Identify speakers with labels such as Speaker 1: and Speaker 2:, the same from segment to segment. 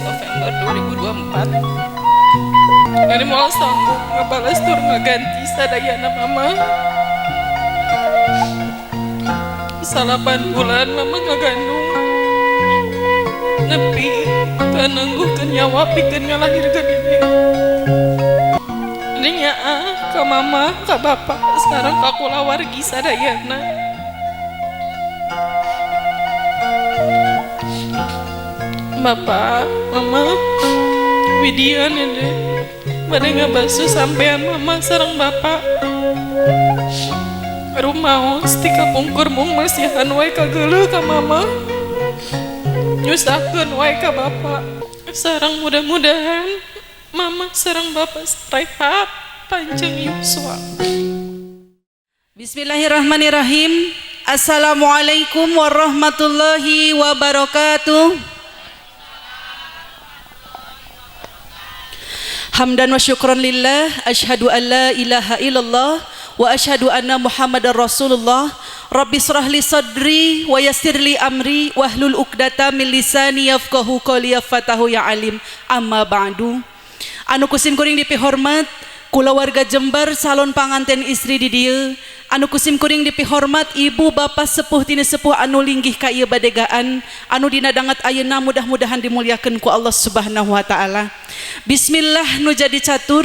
Speaker 1: November 2024. Ngani moal sanggup ngebalas tur ngaganti sadayana mama. 8 bulan mama ngagandung. Nepi kanengguhkeun nyawa pikeun ngalahirkeun ini. Dinya ka mama, ka bapak, sekarang ka kulawargi sadayana. Bapak, mama, Widya nene, bade ngabasuh sampean mama sareng bapak. Rumaos ti kapungkur mung masihan wae ka geuleuh ka mama. Nyusahkeun wae ka bapak. Sareng mudah-mudahan mama sareng bapak rehat panjang yuswa.
Speaker 2: Bismillahirrahmanirrahim. Assalamualaikum warahmatullahi wabarakatuh. Hamdan wa syukran lillah, asyhadu an la ilaha illallah wa asyhadu anna Muhammadar Rasulullah. Rabbi shrah li sadri wa yassir li amri wahlul 'uqdatam min lisani yafqahu qawli fatahu ya alim. Amma ba'du. Anu kusim kuring dipihormat kulawarga Jember salon panganten istri di dieu. Anu kusim kuring dipihormat ibu bapak sepuh tina sepuh anu linggih ka ieu badegaan anu dina dangat ayeuna mudah-mudahan dimuliakeun ku Allah Subhanahu wa taala. Bismillah nu jadi catur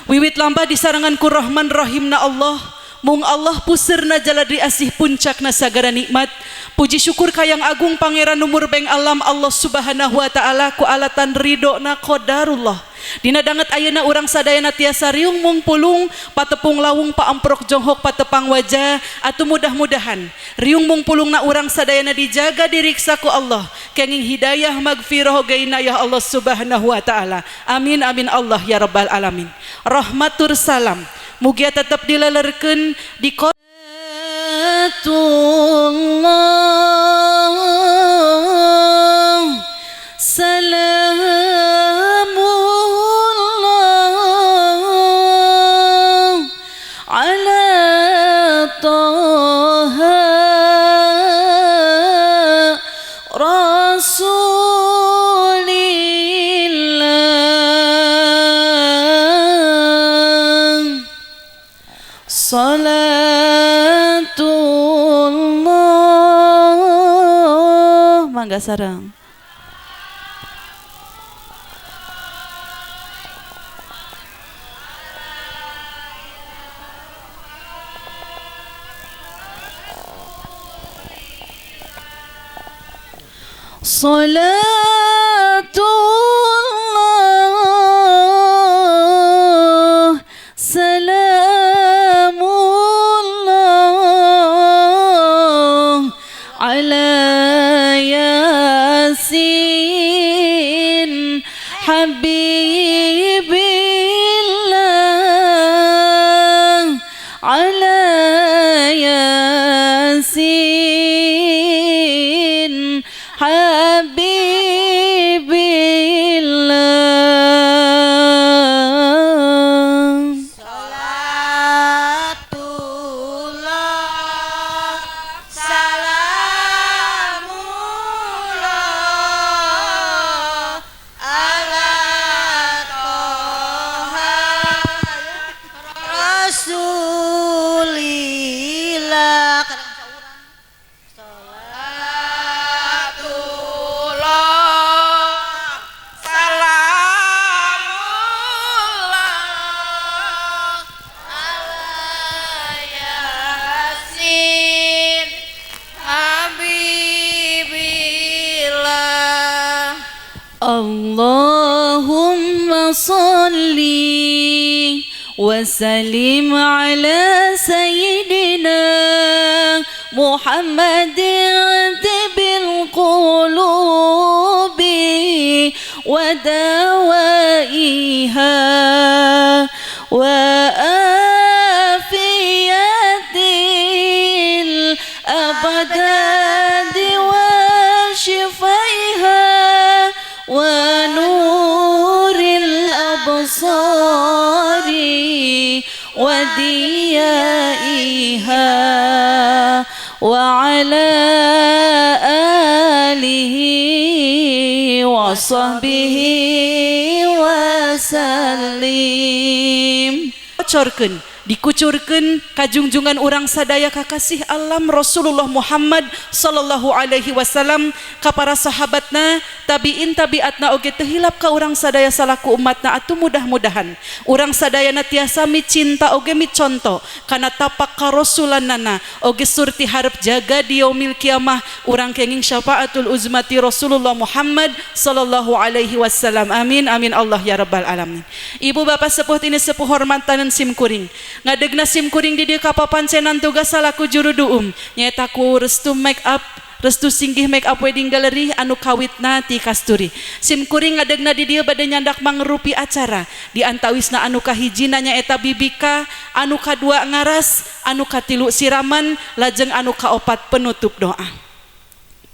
Speaker 2: wiwit lamba disarangan ku Rahman Rahimna Allah. Mung Allah puseurna jaladi asih puncakna sagara nikmat. Puji syukur ka yang agung pangeran numur beng alam Allah Subhanahu wa taala ku alatan ridona qadarullah. Dina danget ayeuna urang sadayana tiasa riung mung pulung patepung lawung paamprok jonghok patepang wajah atuh mudah-mudahan riung mung pulungna urang sadayana dijaga diriksa ku Allah kenging hidayah magfirah gainayah Allah Subhanahu wa taala. Amin amin Allah ya rabbal alamin. Rahmatur salam mugia tetap dilelerkeun di qatullah salamullah ala taha rasulillah salatullah. Mangga sareng. Salatullah salamullah ala yasin habibillah ala yasin habibillah.
Speaker 3: Salatullah salamullah ala toha rasulillah.
Speaker 2: Allahumma salli wa sallim ala sayyidina Muhammadin tibil qulubi wa dawaiha wa afiyatil abadadi wa shifaiha wa nuril absari wa diyaiha wa ala alihi wa sahbihi wasallim. Bocorkeun, dikucurkeun kajunjungan urang sadaya kakasih alam Rasulullah Muhammad sallallahu alaihi wasallam ka para sahabatna, tabiin tabiatna oge teu hilap ka urang sadaya salaku umatna. Atuh mudah-mudahan urang sadayana tiasa micinta oge miconto kana tapak karasulanana oge surti hareup jaga di yaumil kiamah urang kenging syafaatul uzmati Rasulullah Muhammad sallallahu alaihi wasallam. Amin amin Allah ya rabbal alamin. Ibu bapak sepuh tini sepuh hormataneun simkuring ngadegna simkuring di dieu kapapancenan tugas salaku juru duum nyaeta ku restu make up, restu singgih make up wedding gallery anu kawitna ti kasturi. Simkuring ngadegna di dieu bade nyandak mangrupi acara di antawisna anu kahiji nyaeta bibika, anu kadua ngaras, anu katilu siraman, lajeng anu kaopat penutup doa.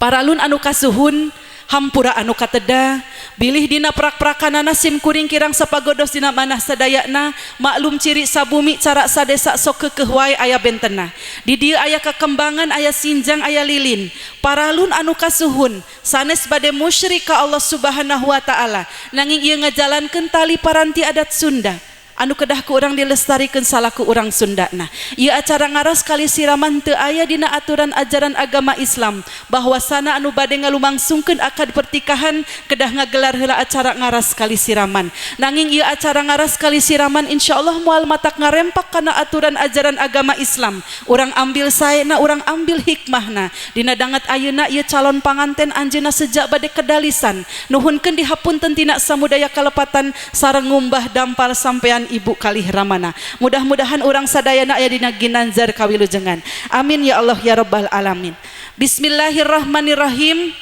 Speaker 2: Paralun anu kasuhun hampura anu kateda bilih dina prak-prakanana simkuring kirang sapagodos dina manah sadayana maklum ciri sabumi cara sadesa sok keukeuh wae aya bentenna. Di dieu aya kakembangan, aya sinjang, aya lilin. Paralun anu kasuhun sanes bade musyrik ka Allah Subhanahu wa taala nanging ieu ngajalankeun tali paranti adat Sunda anu kedah ku urang dilestarikeun salaku urang Sundana. Ieu acara ngaras kali siraman teu aya dina aturan ajaran agama Islam bahwasana anu bade ngalumangsungkeun akad pertikahan kedah ngagelar heula acara ngaras kali siraman. Nanging ieu acara ngaras kali siraman insyaallah moal matak ngarempak kana aturan ajaran agama Islam. Urang ambil saena, urang ambil hikmahna. Dina dangat ayeuna ieu calon panganten anjeunna sejak bade kedalisan. Nuhunkeun dihapunten tina samudaya kalepatan sareng ngumbah dampal sampean ibu kalih ramana. Mudah-mudahan orang sadayana aya dina ginanjar kawilujengan. Amin ya Allah ya rabbal alamin. Bismillahirrahmanirrahim.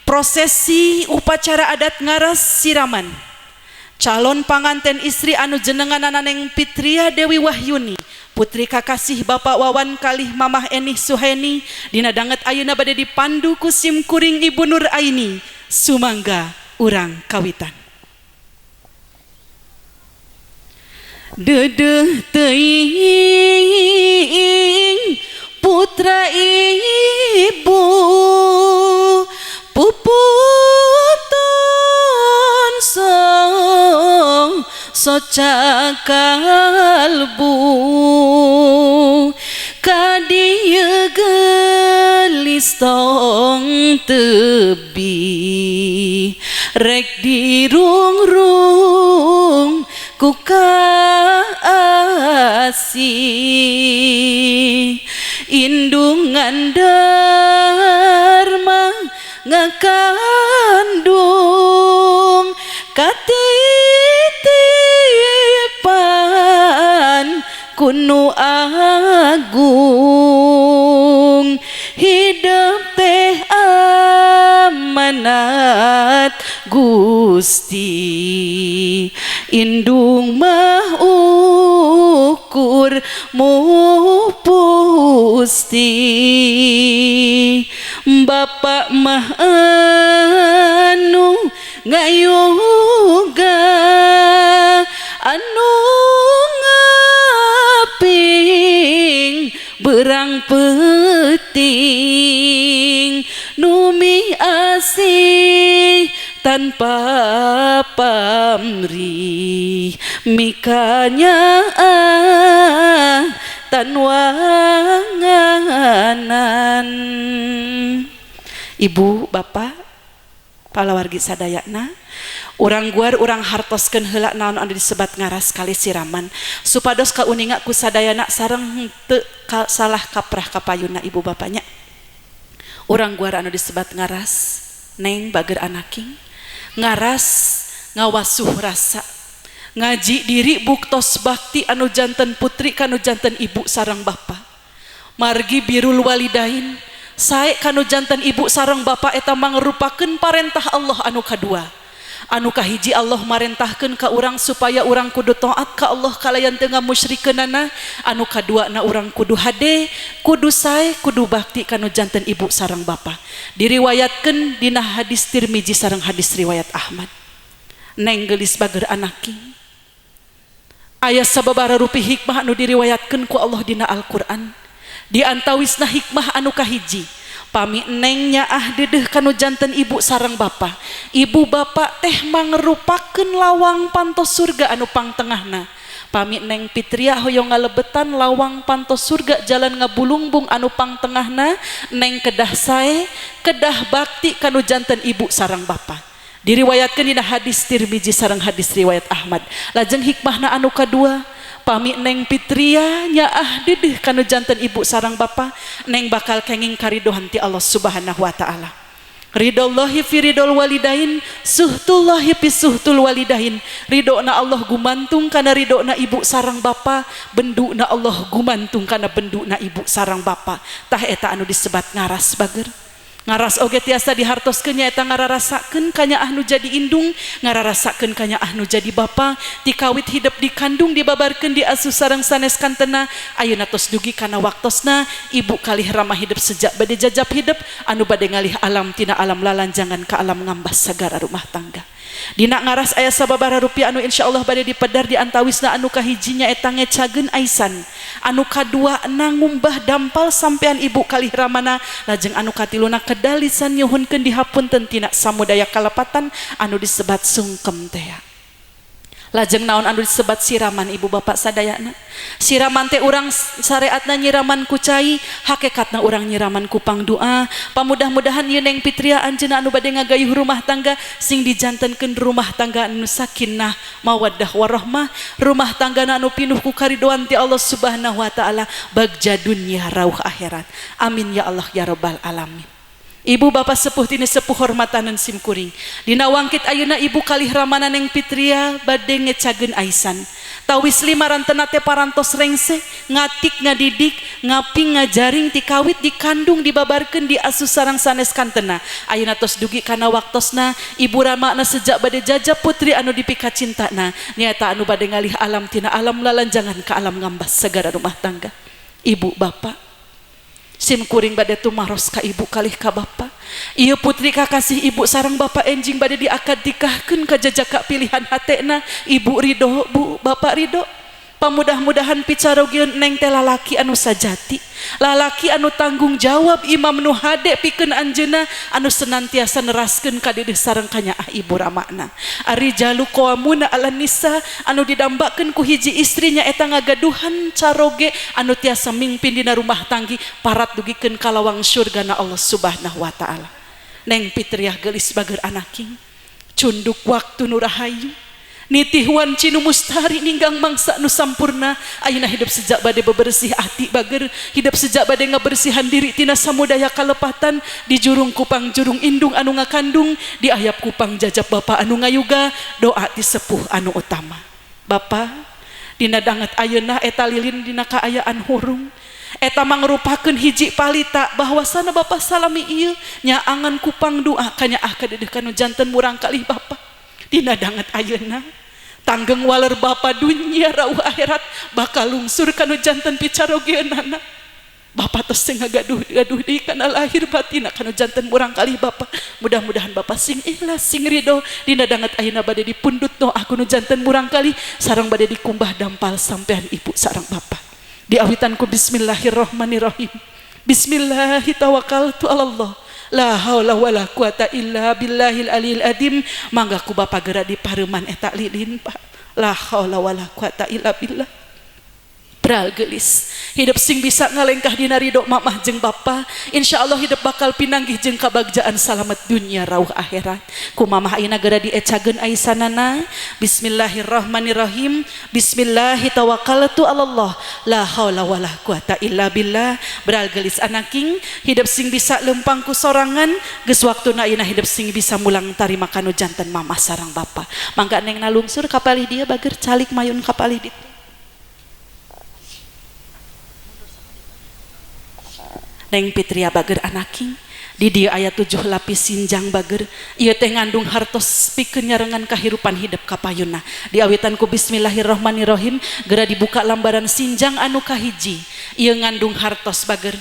Speaker 2: Prosesi upacara adat ngaras siraman calon panganten istri anu jenenganana Neng Pitria Dewi Wahyuni, putri kakasih Bapak Wawan kalih Mamah Enih Suheni, dina danget ayeuna bade dipandu ku simkuring Ibu Nur Aini. Sumangga urang kawitan. Dedeh teuing putra ibu puputun soca kalbu kadieu gelis tong tebi rek dirungrung ku kasih indungan dharma ngakandung katitipan kunu agung hidup teh amanat Gusti indung mah ukur mupusti Bapak mah anu ngayuga anu ngaping berang peting numi asih tanpa pamrih mikanya tanwanganan. Ibu bapak palawargi sadayana urang guar urang hartoskeun heula naon anu disebat ngaras kali siraman supados kauninga ku sadayana sareng teu salah kaprah kapayuna ibu bapaknya. Urang guar anu disebat ngaras Neng bager anaking ngaras ngawasuh rasa ngaji diri buktos bakti anu janten putri kanu janten ibu sareng bapa margi birul walidain sae kanu janten ibu sareng bapa eta mangrupakeun parentah Allah anu kadua. Anu kahiji Allah marentahkeun ka urang supaya urang kudu taat ka Allah kalayan teu ngamusyrikeunana. Anu kaduana urang kudu hade, kudu sae, kudu bakti kanu janten ibu sareng bapa. Diriwayatkeun dina hadis Tirmizi sareng hadis riwayat Ahmad. Neng geulis bager anaking. Aya sababaraha rupi hikmah anu diriwayatkeun ku Allah dina Al-Qur'an. Di antawisna hikmah anu kahiji pami neng nyaah dedeh kanu janten ibu sareng bapa. Ibu bapak teh mangrupakeun lawang pantos surga anu pangtengahna. Pami neng Pitria hoyong ngalebetan lawang pantos surga jalan ngabulungbung anu pangtengahna. Neng kedah sae kedah bakti kanu janten ibu sareng bapa. Diriwayatkeun dina hadis Tirmizi sareng hadis riwayat Ahmad. Lajeng hikmahna anu kadua, pami neng Pitria nyaah dedeh kanu janten ibu sareng bapa, neng bakal kenging karidohan ti Allah Subhanahu wa taala. Ridallahi fi ridol walidain, suhtullahi fi suhtul walidain. Ridona Allah gumantung kana ridona ibu sareng bapa, benduna Allah gumantung kana benduna ibu sareng bapa. Tah eta anu disebat ngaras bager. Ngaras oge tiasa dihartoskeun nyaeta ngararasakeun kanya anu jadi indung, ngararasakeun kanya anu jadi bapa, ti kawit hidup dikandung dibabarkeun diasuh sareng sanes kantena, ayeuna tos dugi kana waktosna ibu kalih ramah hidup sejak bade jajab hidup anu bade ngalih alam tina alam lalanjangan ka alam ngambas sagara rumah tangga. Dina ngaras aya sababaraha rupiah anu insyaallah bade dipedar di antawisna anu kahijinya eta ngecageun aisan, anu kadua nangumbah dampal sampean ibu kalih ramana, lajeng anu katiluna kedah lisan nyuhunkeun dihapunten tina samudaya kalepatan anu disebat sungkem teh. Lajeng naon anu disebat siraman ibu bapak sadayana. Siraman teh urang syariatna nyiraman ku cai, hakikatna urang nyiraman ku pangdoa. Pamudah-mudahan ieu neng Pitria anjeunna anu bade ngagayuh rumah tangga sing dijantenkeun rumah tangga anu sakinah mawaddah warahmah, rumah tangga anu pinuh ku karidoan ti Allah Subhanahu wa taala, bagja dunya rauh akhirat. Amin ya Allah ya rabbal alamin. Ibu bapak sepuh tini sepuh hormatanan simkuring. Dina wangkit ayeuna ibu kalih ramana neng Pitria bade ngecageun aisan. Tawis lima rantena teh parantos rengse, ngatik ngadidik, ngaping ngajaring ti kawit dikandung dibabarkeun diasuh sareng sanes kantena. Ayeuna tos dugi kana waktosna ibu ramana sejak bade jajab putri anu dipika cintana. Nyaeta anu bade ngalih alam tina alam lalanjangan ka alam ngambas sagara rumah tangga. Ibu bapak sim kuring bade tumaros ka ibu kalih ka bapa. Ieu putri kakasih ibu sareng bapa enjing bade diakad nikahkeun ka jajaka pilihan hatena. Ibu ridho, bu bapak ridho. Pamudah-mudahan picarogieun neng teh lalaki anu sajati, lalaki anu tanggung jawab, imam nu hade pikeun anjeunna, anu senantiasa neraskeun ka dedeh sareng ka nyaah ibu ramakna. Ari jalu qawamuna ala nisa, anu didambakeun ku hiji istrinya eta ngagaduhan caroge anu tiasa mingpin dina rumah tanggi parat dugikeun ka lawang surgana Allah Subhanahu wa taala. Neng Pitriah geulis bager anaking, cunduk waktu nu rahayu, nitihuan cinu mustari ninggang mangsa nu sampurna. Ayeuna hidup sejak bade bebersih hati bager, hidup sejak bade ngabersihan diri tina samudaya kalepatan, di jurung kupang jurung indung anu ngakandung, di ayap kupang jajab bapa anu ngayuga, doa ti sepuh anu utama. Bapa dina danget ayeuna eta lilin dina kaayaan hurung, eta mangrupakeun hiji palita bahwasana bapa salami ieu nyaangan kupang doa ka nyaah ka dedeh kanu janten murang kalih bapa. Dina danget ayeuna tanggeng waler bapa dunya rauh akhirat bakal lungsur kanu janten picarogieunana. Bapa tos teu ngagaduh-gaduh deui kana lahir batina kanu janten murang kalih bapa. Mudah-mudahan bapa sing ikhlas sing ridho dina danget ayeuna bade dipundut doa kanu janten murang kalih sareng bade dikumbah dampal sampean ibu sareng bapa. Diawitan ku bismillahirrahmanirrahim. Bismillahi tawakkaltu 'alallah. La haula wala quwata illa billahil aliyil adim. Mangga ku bapa geura dipareuman eta lilin Pak. La haula wala quwata illa billah. Bral geulis hidup sing bisa ngalengkah dina ridho mamah jeung bapa, insyaallah hidup bakal pinanggih jeung kabagjaan salamet dunya rauh akhirat. Ku mamah ayeuna geura diecageun aisanana. Bismillahirrahmanirrahim. Bismillahi tawakkaltu 'alallah. La haula wala quwata illa billah. Bral geulis anaking hidup sing bisa lempang ku sorangan, geus waktuna ayeuna hidup sing bisa mulang tarima kanu janten mamah sareng bapa. Mangga neng nalungsur ka palih dia bager calik mayun ka palih ditu. Neng Pitria bager anaking di dieu aya 7 lapis sinjang bager, ieu teh ngandung hartos pikeun nyarengan kahirupan hidup kapayuna. Diawitan ku bismillahirrahmanirrahim geura dibuka lambaran sinjang anu kahiji, ieu ngandung hartos bager.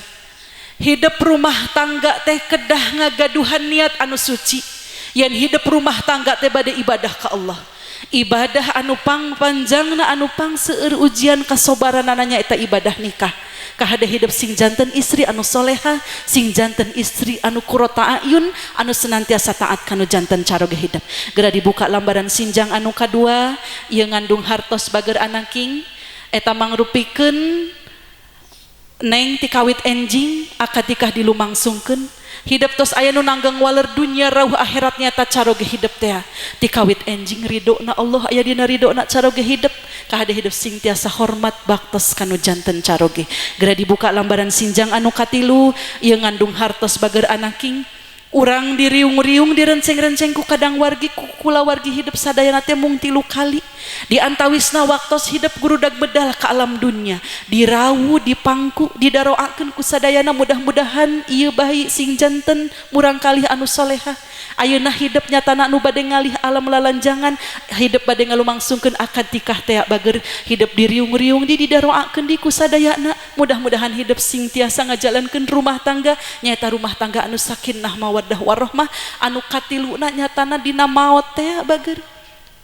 Speaker 2: Hidup rumah tangga teh kedah ngagaduhan niat anu suci, yen hidup rumah tangga teh bade ibadah ka Allah. Ibadah anu panjangna anu pang seueur ujian kasobaranana nya eta ibadah nikah. kahade hidup sing janten istri anu soleha, sing janten istri anu kurota ayun, anu senantiasa taat kanu janten caroge hidup. Gera dibuka lambaran sinjang anu kadua, ieu ngandung hartos bager anaking eta mangrupikeun neng tikawit enjing akad nikah dilumangsungkeun. Hidup tos aya nu nanggang waler dunya rauh akhirat nyata caroge hidup teh tikawit enjing ridona Allah aya dina ridona caroge hidup kahade hidup sing tiasa hormat baktos kanu janten caroge. Gera dibuka lambaran sinjang anu katilu ieu ngandung hartos bager anaking urang diriung-riung direnceng-renceng ku kadang wargi kula wargi hidup sadayana teh mung 3 kali di antawisna waktos hidup gurudag bedal ka alam dunya dirawu dipangku didaroakeun ku sadayana mudah-mudahan ieu bayi sing janten murang kalih anu soleha ayeuna hidup nyatana anu bade ngalih alam lalanjangan hidup bade ngalumangsungkeun akad nikah teh bager hidup diriung-riung didaroakeun di ku sadayana mudah-mudahan hidup sing tiasa ngajalankeun rumah tangga nyaeta rumah tangga anu sakinah mawaddah warahmah anu katiluna nyatana dina maot teh bager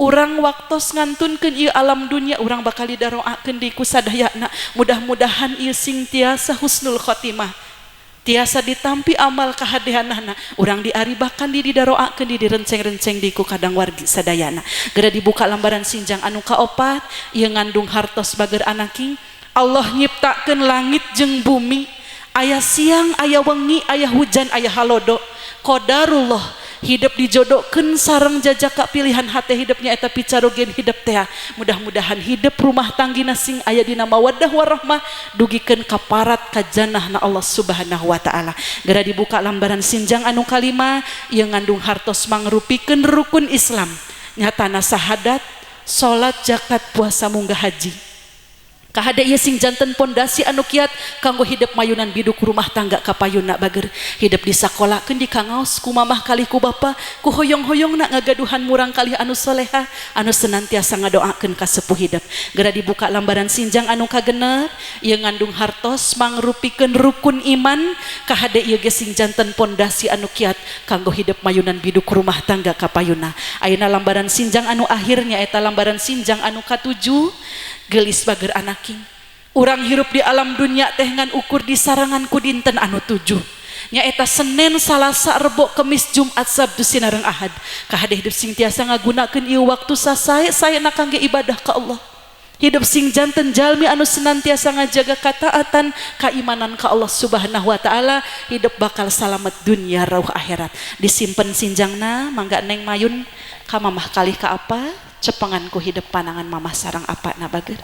Speaker 2: urang waktos ngantunkeun ieu alam dunya urang bakal didaroakeun di ku sadayana mudah-mudahan ieu sing tiasa husnul khotimah tiasa ditampi amal kahadehanana urang diaribakan didaroakeun direnceng-renceng di ku kadang wargi sadayana. Gera dibuka lambaran sinjang anu kaopat ieu ngandung hartos bager anaking Allah nyiptakeun langit jeung bumi aya siang aya wengi aya hujan aya halodo qadarullah hidup dijodohkeun sareng jajaka pilihan hate hidupnya eta picarogen hidup teh mudah-mudahan hidup rumah tanggina sing aya dina mawaddah warahmah dugikeun ka parat ka jannahna Allah Subhanahu wa taala. Gera dibuka lambaran sinjang anu kalima ieu ngandung hartos mangrupikeun rukun Islam nyatana sahadat salat zakat puasa munggah haji kahade ieu sing janten pondasi anu kiat kanggo hidup mayunan biduk rumah tangga kapayuna bager hidup di sakolahkeun di kangaos ku mamah kalih ku bapa ku hoyong-hoyongna ngagaduhan murang kalih anu soleha anu senantiasa ngadoakeun ka sepuh hidup. Gera dibuka lambaran sinjang anu kagenep ieu ngandung hartos mangrupikeun rukun iman kahade ieu ge sing janten pondasi anu kiat kanggo hidup mayunan biduk rumah tangga kapayuna. Ayeuna lambaran sinjang anu akhirnya eta lambaran sinjang anu katujuh gelis bager anaking urang hirup di alam dunya teh ngan ukur di sarangan ku dinten anu 7 nyaeta Senin Salasa Rebo Kemis Jumat Sabtu Sinareng Ahad kahade hidup sing tiasa ngagunakeun ieu waktu sasae-saena kangge ibadah ka Allah hidup sing janten jalmi anu senantiasa ngajaga kataatan keimanan ka Allah Subhanahu wa taala hidup bakal salamet dunia rauh akhirat. Disimpen sinjangna mangga neng mayun ka mamah kalih ka apa cepenganku hidup panangan mamah sarang apa na bager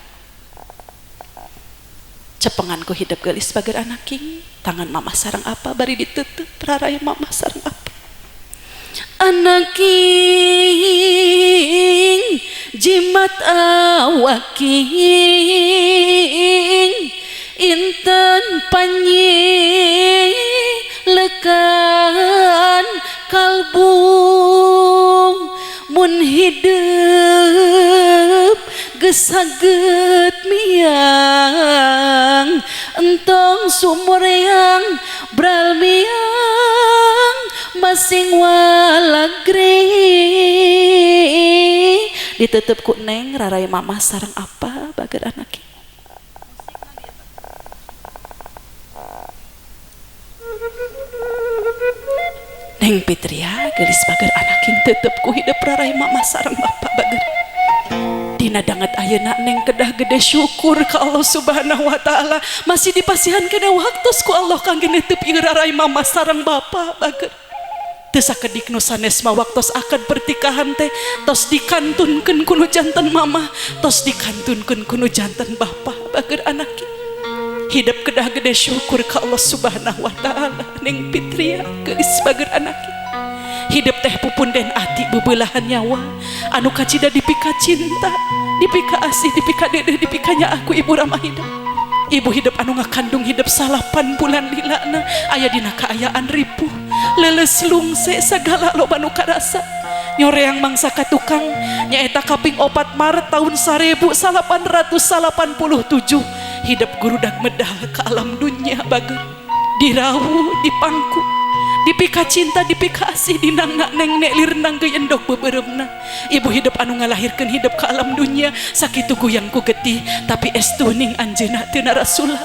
Speaker 2: cepenganku hidup gelis bager anaking tangan mamah sarang apa bari diteuteut raraya mamah sarang apa anaking jimat awaking inten panyi lekan kalbung mun hidup gesaget miang entong sumur yang bral miang masing walagri ditutup ku neng rarai mamah sareng apa bager anaknya Neng Pitria gelis bager anaking tetep ku hidup rarai mamah sareng bapak bager dina danget ayeuna neng kedah gede syukur ka Allah Subhanahu wa taala masih dipasihan kena waktos ku Allah kangge netep ieu rarai mamah sareng bapak bager teu sakedik nu sanes mah waktos akad pertikahan teh tos dikantunkeun ku nu janten mamah tos dikantunkeun ku nu janten bapak bager anaknya hidup kedah gede syukur ka Allah Subhanahu wa taala neng Pitria geus bager anaknya hidup teh pupunden ati bebelahan nyawa anu kacida dipika cinta dipika asih dipika dedeh dipikanya aku ibu Ramahida ibu hidup anu ngakandung hidup 8 bulan lilana aya dina kaayaan ripuh leles lungse segala loba nu karasa nyoreang mangsa ka tukang nyaeta kaping 4 Maret tahun 1887 hidup gurudag medal ke alam dunia bager dirawu dipangku dipika cinta dipika asih dinangna neng neklir nangge endog beberemna ibu hidup anu ngalahirkeun hidup ke alam dunia sakitu guyang ku getih tapi estu ning anjeunna teu narasula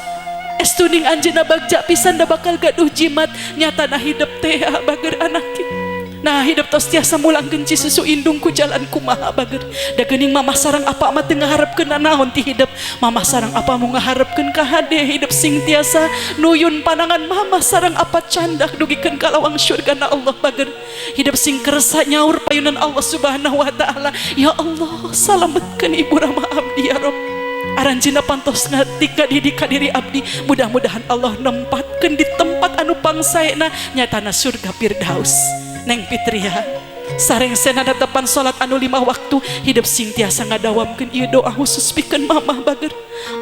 Speaker 2: estuning anjeunna bagja pisan da bakal gaduh jimat nyatana hidup teh bager anaknya. Nah hidup tos tiasa mulang genci susu indung ku jalan kumaha bager da geuning mamah sareng apa mah teu ngaharepkeun naon ti hidup. Mamah sareng apa mau ngaharepkeun ka hade hidup sing tiasa nuyun panangan mamah sareng apa candak dugikeun ka lawang syurgana Allah bager. Hidup sing kersa nyaur payunan Allah Subhanahu wa taala. Ya Allah salametkeun ibu Rama abdi ya Rabb. Aranjeunna pantos ngatik ka diri abdi, mudah-mudahan Allah nempatkeun di tempat anu pangsaena nyatana surga Firdaus. Neng Fitria sareng sena tepan salat anu 5 waktu hidup sing tiasa ngadawamkeun ieu doa khusus pikeun mamah bager.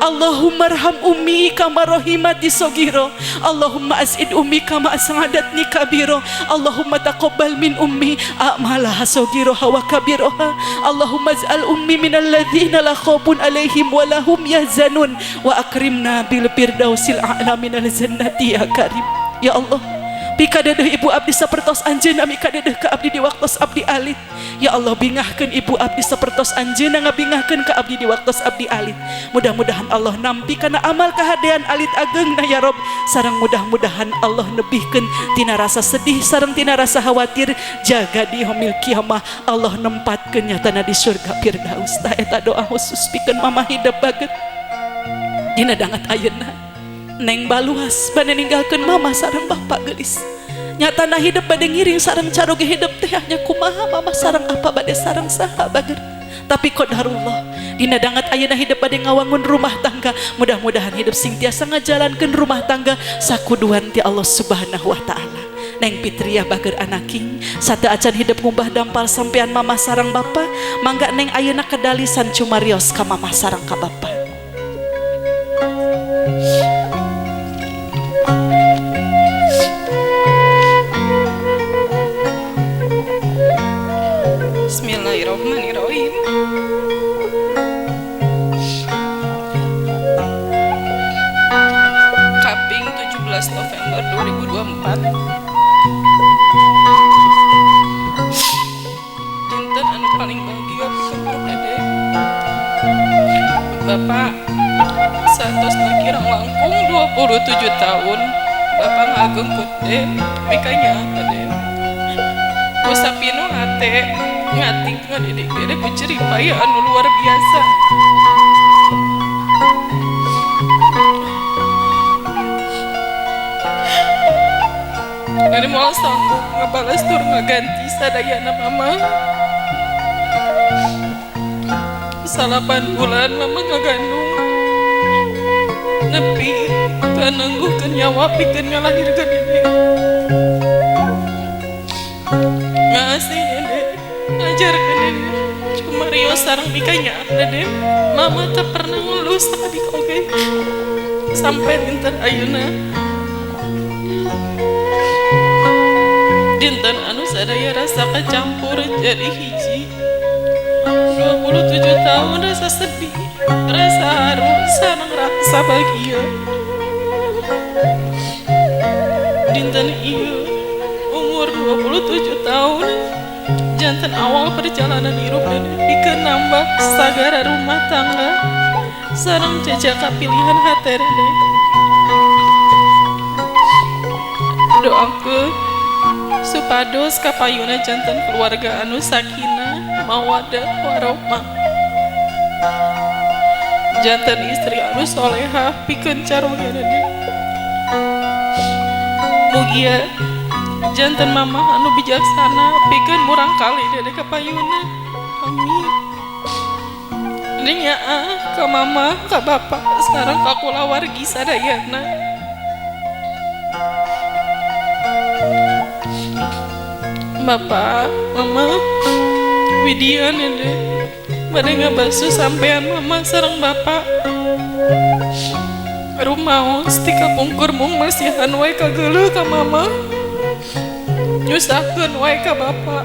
Speaker 2: Allahumma arham ummi kama rahimati sogiro, Allahumma as'id ummi kama as'adatni kabiro, Allahumma taqabbal min ummi a'malaha sogiro wa kabiroha, Allahumma ij'al ummi minal ladzina la khaufun alaihim wa lahum yahzanun wa akrimna bil firdausil a'la minal jannati ya karim. Ya Allah pikadeuh ibu abdi sapertos anjeunna mikadeuh ka abdi di waktos abdi alit. Ya Allah bingahkeun ibu abdi sapertos anjeunna ngabingahkeun ka abdi di waktos abdi alit. Mudah-mudahan Allah nampi kana amal kahadean alit ageungna ya Rob. Sareng mudah-mudahan Allah nebihkeun tina rasa sedih sareng tina rasa khawatir. Jaga di yaumil kiamah Allah nempatkeun nyatana di surga Firdaus. Tah eta doa khusus pikeun mamah hidup baget dina dangat ayeuna. Neng baluas bade ninggalkeun mama sareng bapak geulis. Nyatana hidup bade ngiring sareng caroge hidup teh nya kumaha mama sareng apa bade sareng saha bager. Tapi qadarullah dina dangat ayeuna hidup bade ngawangun rumah tangga. Mudah-mudahan hidup sing tiasa ngajalankeun rumah tangga sakuduan ti Allah Subhanahu wa taala. Neng Fitria bager anaking sate acan hidup ngumbah dampal sampean mama sareng bapa, mangga neng ayeuna kedalisan cumarios ka mama sareng ka bapa.
Speaker 1: Bismillahirrahmanirrahim. Kaping 17 November 2024. Dinten anu paling bahagia pikeun Dede. Bapak satosna kirang langkung 27 tahun. Bapak ngagengkeun Dede, mikanya Dede. Kusapino hate ngating ngadidik Dede ku ceripaya anu luar biasa. Dede moal sanggup ngebalas tur ngaganti sadayana mama. 8 bulan mama ngagandung nepi kanengguhkeun nyawa pikeun ngalahirkeun Dede. Ngasih Dede ngajarkeun Dede cumarios sareng mikanya Dede. Mama tak pernah ngeluh sadik oge sampai dinten ayeuna. Dinten anu sadaya rasa kecampur jadi hiji. 27 tahun rasa sedih, rasa haru, sareng rasa bahagia. Dinten ieu umur 27 tahun janten awal perjalanan hirup dan pikeun nambah sagara rumah tangga sareng jajaka pilihan hate Dede. Doakeun supados kapayuna janten keluarga anu sakinah mawaddah warahmah, janten istri anu solehah pikeun caroge Dede. Mugia janten mama anu bijaksana pikeun murang kali Dede kapayuna. Amin. Dinya ka mama ka bapak sareng ka kulawargi sadayana. Bapak, mama, Widya Dede bade ngabasuh sampean mama sareng bapak. Rumaos ti kapungkur mung masihan wae kageuleuh ka mama. Nyusahkeun wae ka bapak.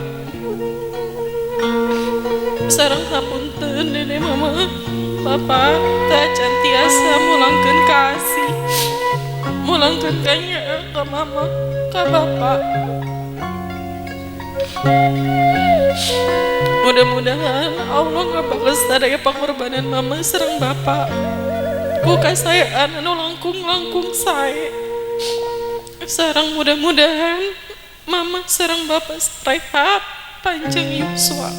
Speaker 1: Sareng sapunten Dede mama. Bapak tak cantiasa mulangkeun kasih. Mulangkeun kanya ka mama, ka bapak. Mudah-mudahan Allah ngabalas sadaya pangorbanan mama sareng bapak. buka saya anu langkung-langkung saya. Sarang mudah-mudahan mama sarang bapak rehat panjang yuswa.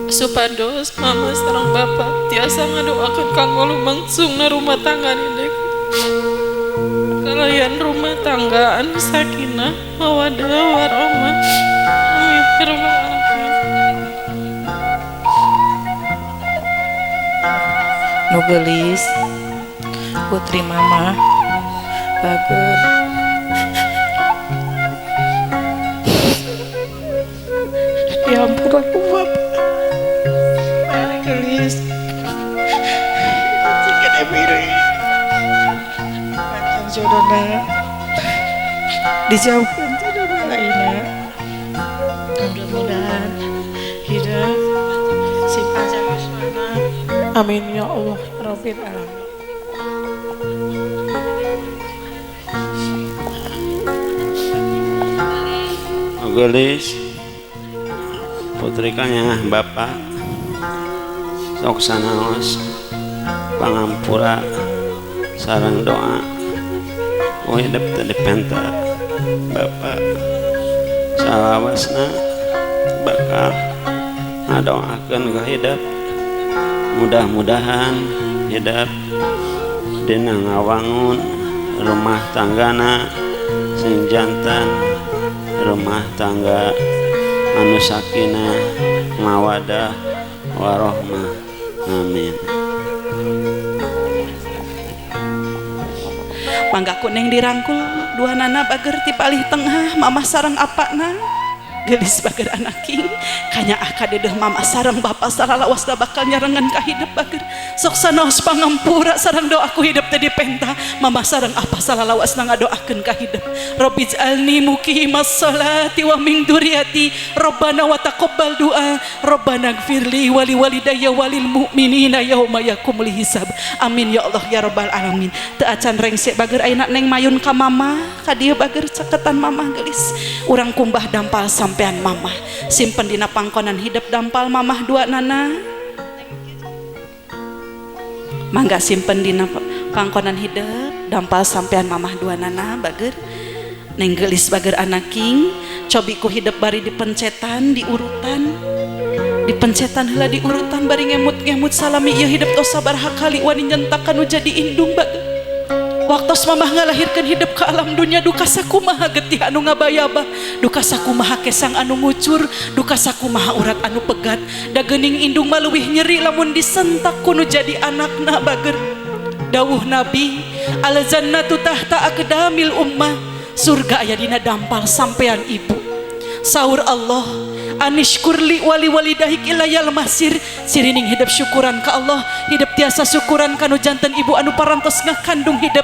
Speaker 1: Supados mama sarang bapak tiasa ngadoakeun kanggo lumangsungna rumah tangga dek. Kalayan rumah tangga anu sakinah mawaddah warahmah. Amin ya rabbal alamin.
Speaker 4: Nu geulis putri mama bagus ya ampun aku bapak mari geulis jika ada biru panjang jodohna dijauhkan jodohna lainnya mudah-mudahan hidup si panjang asmana amin ya Allah Rabbil alamin.
Speaker 5: Gelis putrikanya bapak sok sanaos pangampura sareng doa hidup tadi penta bapak salawasna bakal ngadoakeun ka hidup mudah-mudahan hidup dina ngawangun rumah tanggana sing jantan rumah tangga anu sakinah mawadah warahmah amin.
Speaker 2: Mangga kuneng dirangkul dua nana bager ti palih tengah mama sareng apana gelis bager anak king kanya kadedeh mama sareng bapak saralawasna bakal nyarengan ka hidup bager sok sanaos pangampura sareng doaku hidup teh dipenta mama sareng apa saralawasna ngadoakeun ka hidup Robbijalni muqimas sholati wa min dzurriyyati Rabbana wa taqabbal du'a Rabbana gfirli wali walidayya walil mu'minina yauma yaqumul hisab amin ya Allah ya rabbal alamin. Teu acan rengsek bager ayeuna neng mayun ka mama ka dieu bager caketan mama gelis urang kumbah dampal sampean mama simpen dina pangkonan hidup dampal mamah dua nana mangga simpen dina pangkonan hidup dampal sampean mamah dua nana bager neng gelis bager anak king cobi ku hidup bari dipencetan dipencetan heula di urutan bari ngemut-ngemut salami ieu hidup tos sabar hakali wani nyentakan nu jadi indung bager waktos mamah ngalahirkan hidup ke alam dunia duka sakumaha getih anu ngabayabah duka sakumaha kesang anu ngucur duka sakumaha urat anu pegat da geuning indung maluwih nyeri lamun disentak kuno jadi anakna bager dawuh nabi al jannatu tahta aqdamil ummah surga aya dina dampal sampean ibu saur Allah anishkurli wali walidahik ilayal masir sirining hidup syukuran ka Allah hidup tiasa syukuran kanu janten ibu anu parantos ngakandung hidup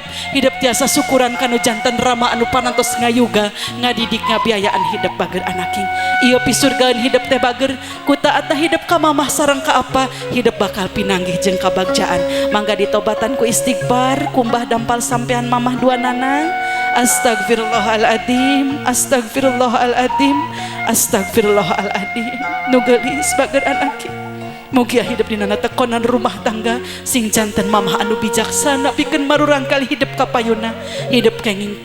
Speaker 2: tiasa syukuran kanu janten rama anu parantos ngayuga ngadidik ngabiayaan hidup bager anaking ieu pisurgaan hidup teh bager ku taatna hidup ka mamah sareng ka apa hidup bakal pinanggih jeung kabagjaan mangga ditobatan ku istighfar kumbah dampal sampean mamah dua nana astagfirullahaladzim astagfirullahaladzim astagfirullahaladzim nu geulis bager anak mugia hidup dina tekonan rumah tangga sing janten mamah anu bijaksana pikeun marurang kali hidup kapayuna hidup kenging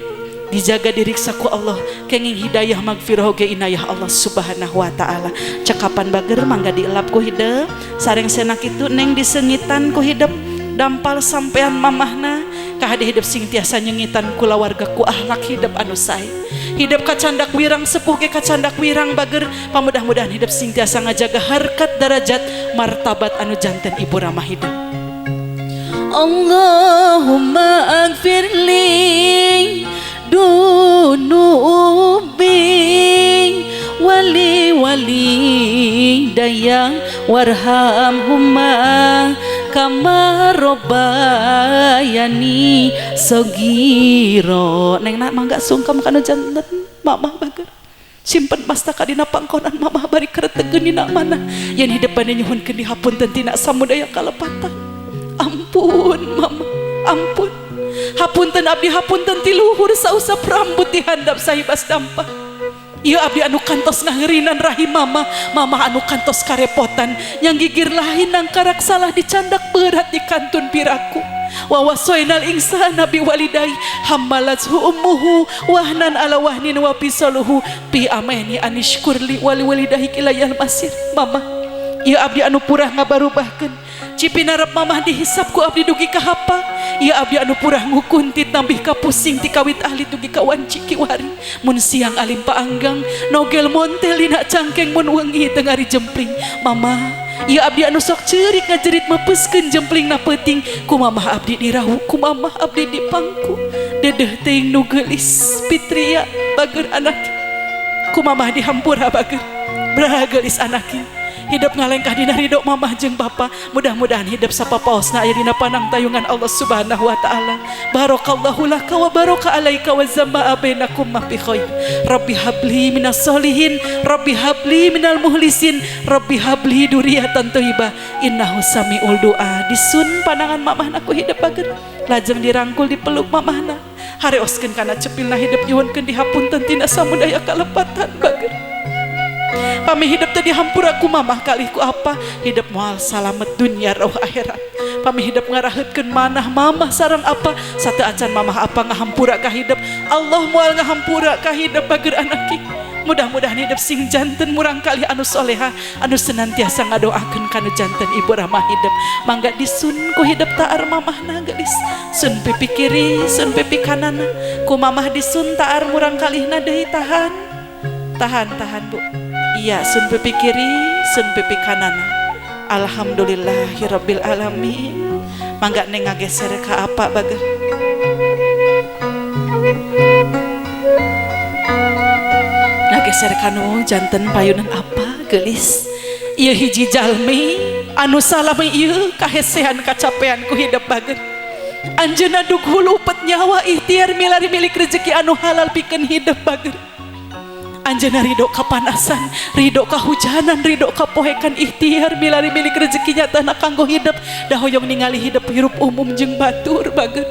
Speaker 2: dijaga diriksa ku Allah kenging hidayah magfirah ge inayah Allah subhanahu wa ta'ala cekapan bager mangga dielap ku hidup sareng senak itu neng disengitan ku hidup dampal sampean mamahna kahade hidup sing tiasa nyengitan kula warga ku akhlak hidup anu sae hidup kacandak wirang sepuh ge kacandak wirang bager pamudah-mudahan hidup sing tiasa ngajaga harkat darajat martabat anu janten ibu ramah hidup Allahumma agfirli dunubi wali wali dayang warhamhumma kama robbayani sogiro neng nak mangga sungkem kana janten mamah bager simpen mastaka dina pangkonan mamah bari keretegeun dina mana yen hidup bade nyuhunkeun dihapunten tina samudaya kalepatan ampun mama ampun hapunten abdi hapunten ti luhur sausap rambut dihandap sahibas dampah Ieu abdi anu kantos ngaherinan rahim mama, mama anu kantos karepotan, yang gigir lahin nang karak salah dicandak berat di kantun piraku. Wa wasoinal insana bi walidai hammalathu ummuhu wahnan ala wahnin wa pisaluhu bi amani anishkurli wali walidahi ilayal masir. Mama, ieu abdi anu purah ngabarubahkeun cipinarep mamah dihisap ku abdi dugi ka hapa. Ieu abdi anu purah ngukuntit nambih ka pusing ti kawit ahli dugi ka wanci kiwari. Mun siang alim paanggang nogel montel dina cangkeng mun wengi teu ngari jempling. Mama, ieu abdi anu sok ceurik ngajerit mepeskeun jemplingna peuting. Ku mamah abdi dirahu, ku mamah abdi dipangku. Dedeh teuing nu geulis Fitria bager anak. Ku mamah dihampura bager. Beraha geulis anaknya. Hidup ngalengkah dina ridho mamah jeung bapa. Mudah-mudahan hidup sapapaosna aya dina panang tayungan Allah Subhanahu wa taala. Barakallahu laka wa baraka alaika wa zamma'a bainakum ma fi khair. Rabbi habli minas solihin, Rabbi habli minal muhlisin, Rabbi habli duriyatan thayyibah innahu samiul du'a. Disun panangan mamahna ku hidup bager. Lajeng dirangkul dipeluk mamahna. Hareoskeun kana cepilna hidup nyuwunkeun dihapunten tina samudaya kalepatan bager. Pami hidup tadi hampura ku mamah kalih ku apa hidup moal salamet dunia roh akhirat. Pami hidup ngaraheutkeun manah mamah sareng apa satu acan mamah apa ngahampura ka hidup Allah moal ngahampura ka hidup bager anaki. Mudah-mudahan hidup sing janten murang kalih anu soleha anu senantiasa ngadoakeun kana janten ibu ramah hidup. Mangga disun ku hidup taar mamahna geulis. Sun pipi kiri, sun pipi kanan. Ku mamah disun taar murang kalihna deui tahan. Tahan Bu. Iya, sun pipi kiri, sun pipi kanan. Alhamdulillahirabbil alamin. Mangga neng ngageser ka apa bager. Ngageser kanu janten payunan apa geulis. Ieu hiji jalmi anu salami ieu kahesehan kacapean ku hidup bager. Anjeunna dug hulupet nyawa ikhtiar milari milik rezeki anu halal pikeun hidup bager. Anjeunna ridho kapanasan, ridho kahujanan, ridho kapohekan ikhtiar milari milik rezeki nyatana kanggo hidup. Da hoyong ningali hidup hirup umum jeung batur bager.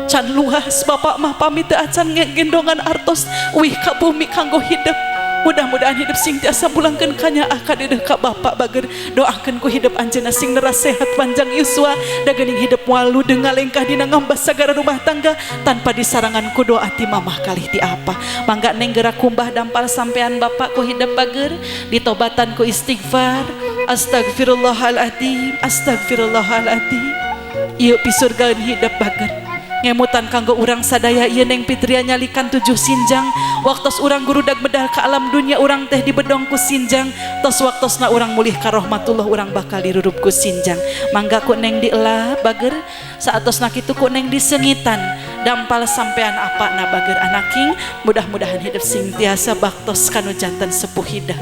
Speaker 2: Can luas bapak mah pamit teu acan ngegendongan artos wih ka bumi kanggo hidup. Mudah-mudahan hidup sing tiasa mulangkeun kanya ka dedeh ka bapak bager. Doakeun ku hidup anjeunna sing neras sehat panjang yuswa da geuning hidup moal ludeng ngalengkah dina ngambas sagara rumah tangga tanpa disarangan ku doa ti mamah kalih ti apa. Mangga neng gerak kumbah dampal sampean bapak ku hidup bager ditobatan ku istighfar. Astagfirullahaladzim, astagfirullahaladzim. Ieu pisurgaeun hidup bager. Ngemutan kanggo urang sadaya ieu neng Fitria nyalikan 7 sinjang. Waktos urang gurudag medal ke alam dunia urang teh dibedong ku sinjang. Tos waktosna urang mulih ka rahmatullah urang bakal dirurup ku sinjang. Mangga ku neng dieulah bager saatosna kitu ku neng disengitan dampal sampean apana bager anaking. Mudah-mudahan hidup sing tiasa baktos kanu janten sepuh hidup.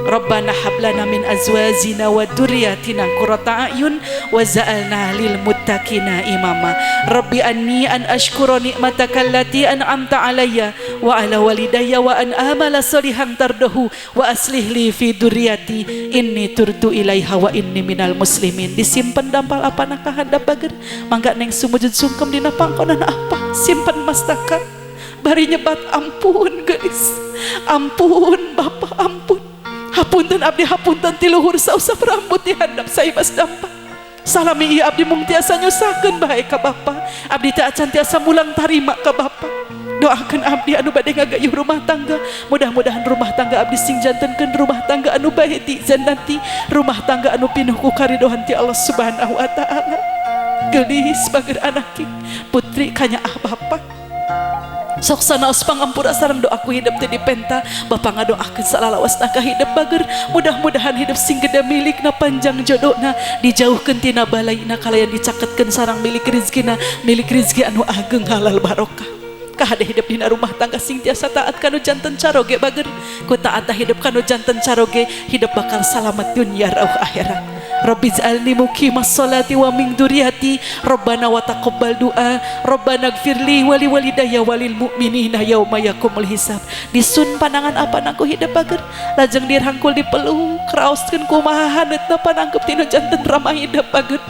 Speaker 2: Rabbana hablana min azwajina wa dzurriyyatina qurrata a'yun waj'alna lil muttaqina imama. Rabbi anni an ashkura ni'mataka allati an'amta alayya wa ala walidayya wa an amala sholihan tardahu wa aslih li fi dzurriyyati inni turdu ilaiha wa inni minal muslimin. Disimpen dampal apa nak kahadap bager. Mangga neng sumujud sungkem dina pangkonan apa simpen mastaka bari nyebat ampun geus. Ampun Bapak ampun. Hapunten abdi hapunten ti luhur sausap rambut di handap saya mas dampak. Salami ieu abdi mung tiasa nyusakeun bae ka Bapa. Abdi teh acan tiasa mulang tarima ka Bapa. Doakeun abdi anu bade ngagayuh rumah tangga. Mudah-mudahan rumah tangga abdi sing jantenkeun rumah tangga anu bae ti jannati, rumah tangga anu pinuh ku karidohan ti Allah Subhanahu wa taala. Geulis bager anaki putri kanya Bapa. Sok sanaos pangampura sareng doaku hidup teh dipenta. Bapa ngadoakeun salalawasna ka hidup bager. Mudah-mudahan hidup sing gede milikna panjang jodohna dijauhkeun tina balaina kalayan dicaketkeun sareng milik rezekina, milik rezeki anu ageng halal barokah. Kahade hidup dina rumah tangga sing tiasa taat kanu janten caroge bager. Ku taat hidup kanu janten caroge hidup bakal salamet dunia rauh akhirat. Rabbi ij'alni muqimas sholati wa min dzurriyyati Rabbana wa taqabbal du'a Rabbana ighfirli wa li walidayya walil mu'minina yauma yaqumul hisab. Disun panangan apa nangku hidup bager lajeng dirangkul dipeluk raoskeun kumaha haneutna panangkep tina janten ramah hidup bager.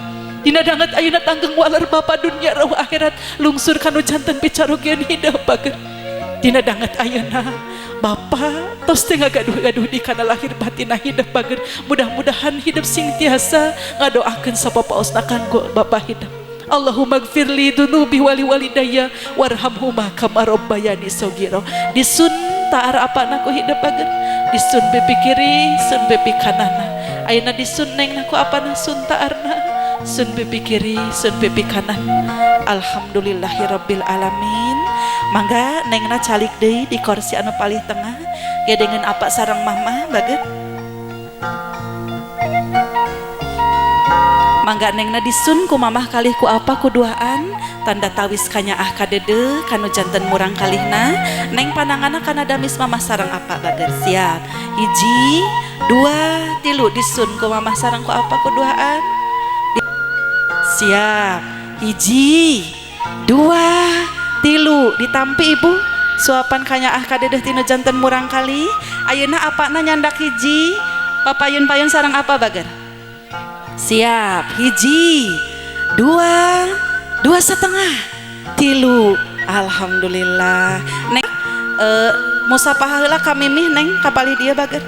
Speaker 2: Dina danget ayeuna tanggeng waler Bapa dunia rauh akhirat lungsur kanu janten picarogeun hidup bager. dina danget ayeuna Bapa tos teu ngagaduh-gaduh di kana lahir batinna hidup bager. Mudah-mudahan hidup sing tiasa ngadoakeun sapapaosna kanggo Bapa hidup. Allahumma gfirli dunubi wali walidayya warhamhuma kama rabbayani shaghira. Disun taar apana ku hidup bager, disun bepi kiri sun bepi kanana. Ayeuna disun neng naku apana sun taarna, sun bepi kiri sun bepi kanan. Alhamdulillahirabbil alamin. Mangga nengna calik deui di kursi anu palih tengah gedengan apa sareng mama baget. Mangga nengna disun ku mamah kalih ku apa ku duaan tanda tawis kanyaah kadede kanu janten murang kalihna. Neng panangana kana damis mamah sareng apa baget. Siap 1 2 3 disun ku mamah sareng ku apa ku duaan. Siap 1 2 3 ditampi ibu suapan kanyaah kadedeh tina janten murang kali. Ayeuna apana nyandak 1 papayun-payun sareng apa bager. Siap 1 2 2 setengah 3. Alhamdulillah. Neng musapah heula ka mimih neng kapalih dia bager.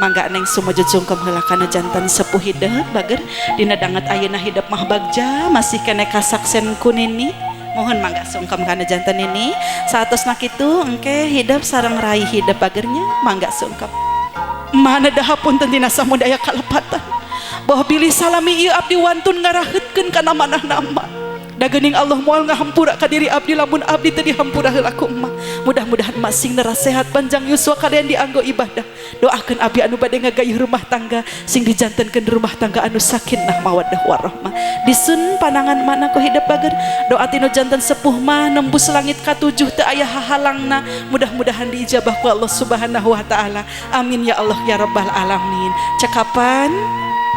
Speaker 2: Mangga neng sumujud sungkem heula kana janten sepuh hideung bager dina danget ayeuna hidup mah bagja masih kene kasaksen kunini. Mohon mangga sungkem kana janten ini saatosna kitu engke hidup sareng rai hidup bagernya mangga sungkem. Mana dahapunten dina samudaya kalepatan bahwa bilih salami ieu abdi wantun ngaraheutkeun kana manah-nama. Da geuning Allah moal ngahampura ka diri abdi lamun abdi teu dihampura heula ku emak. Mudah-mudahan emak sing nera sehat panjang yuswa kalian dianggo ibadah. Doakeun abdi anu bade ngagayuh rumah tangga sing dijantenkeun rumah tangga anu sakinah mawaddah warahmah. Disun panangan mana ku hidup bager. Doa tinu janten sepuh mah nembus langit ka-7 teu aya hahalangna. Mudah-mudahan diijabah ku Allah Subhanahu wa taala. Amin ya Allah ya rabbal alamin. Cekapan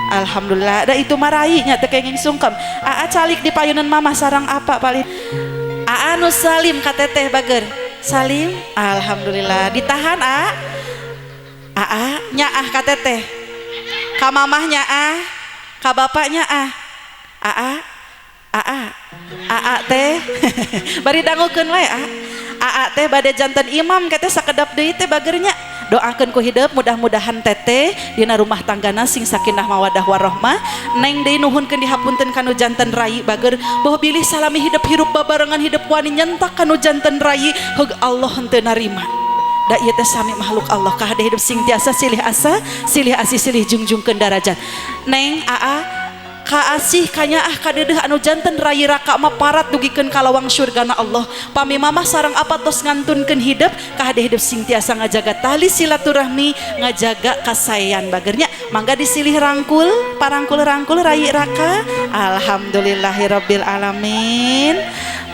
Speaker 2: alhamdulillah. Da itu marai nya teu kenging sungkem. Aa calik di payunan mama sarang apa paling. Aa nu salim ka teteh bager. Salim alhamdulillah. Ditahan Aa nyaah ka teteh. Ka mamah nyaah, ka bapak nyaah. Aa teh bari dangukeun wae Aa teh bade janten imam kete sakedap deui teh bagernya. Doakeun ku hidup mudah-mudahan teteh dina rumah tanggana sing sakinah mawadah warahmah. Neng deui nuhunkeun dihapunten kanu janten rai bager bahwa bilih salami hidup hirup babarengan hidup wani nyentak kanu janten rai heug Allah henteu narima. Da ieu teh sami makhluk Allah kahade hidup sing tiasa silih asa silih asih silih jungjungkeun darajat. Neng kaasih kanyaah kadedeh anu janten rai raka mah parat dugikeun ka lawang syurgana Allah. Pami mamah sareng apa tos ngantunkeun hidup kahade hidup sing tiasa ngajaga tali silaturahmi ngajaga kasayan bagernya. Mangga disilih rangkul parangkul-rangkul rai raka. Alhamdulillahirabbil alamin.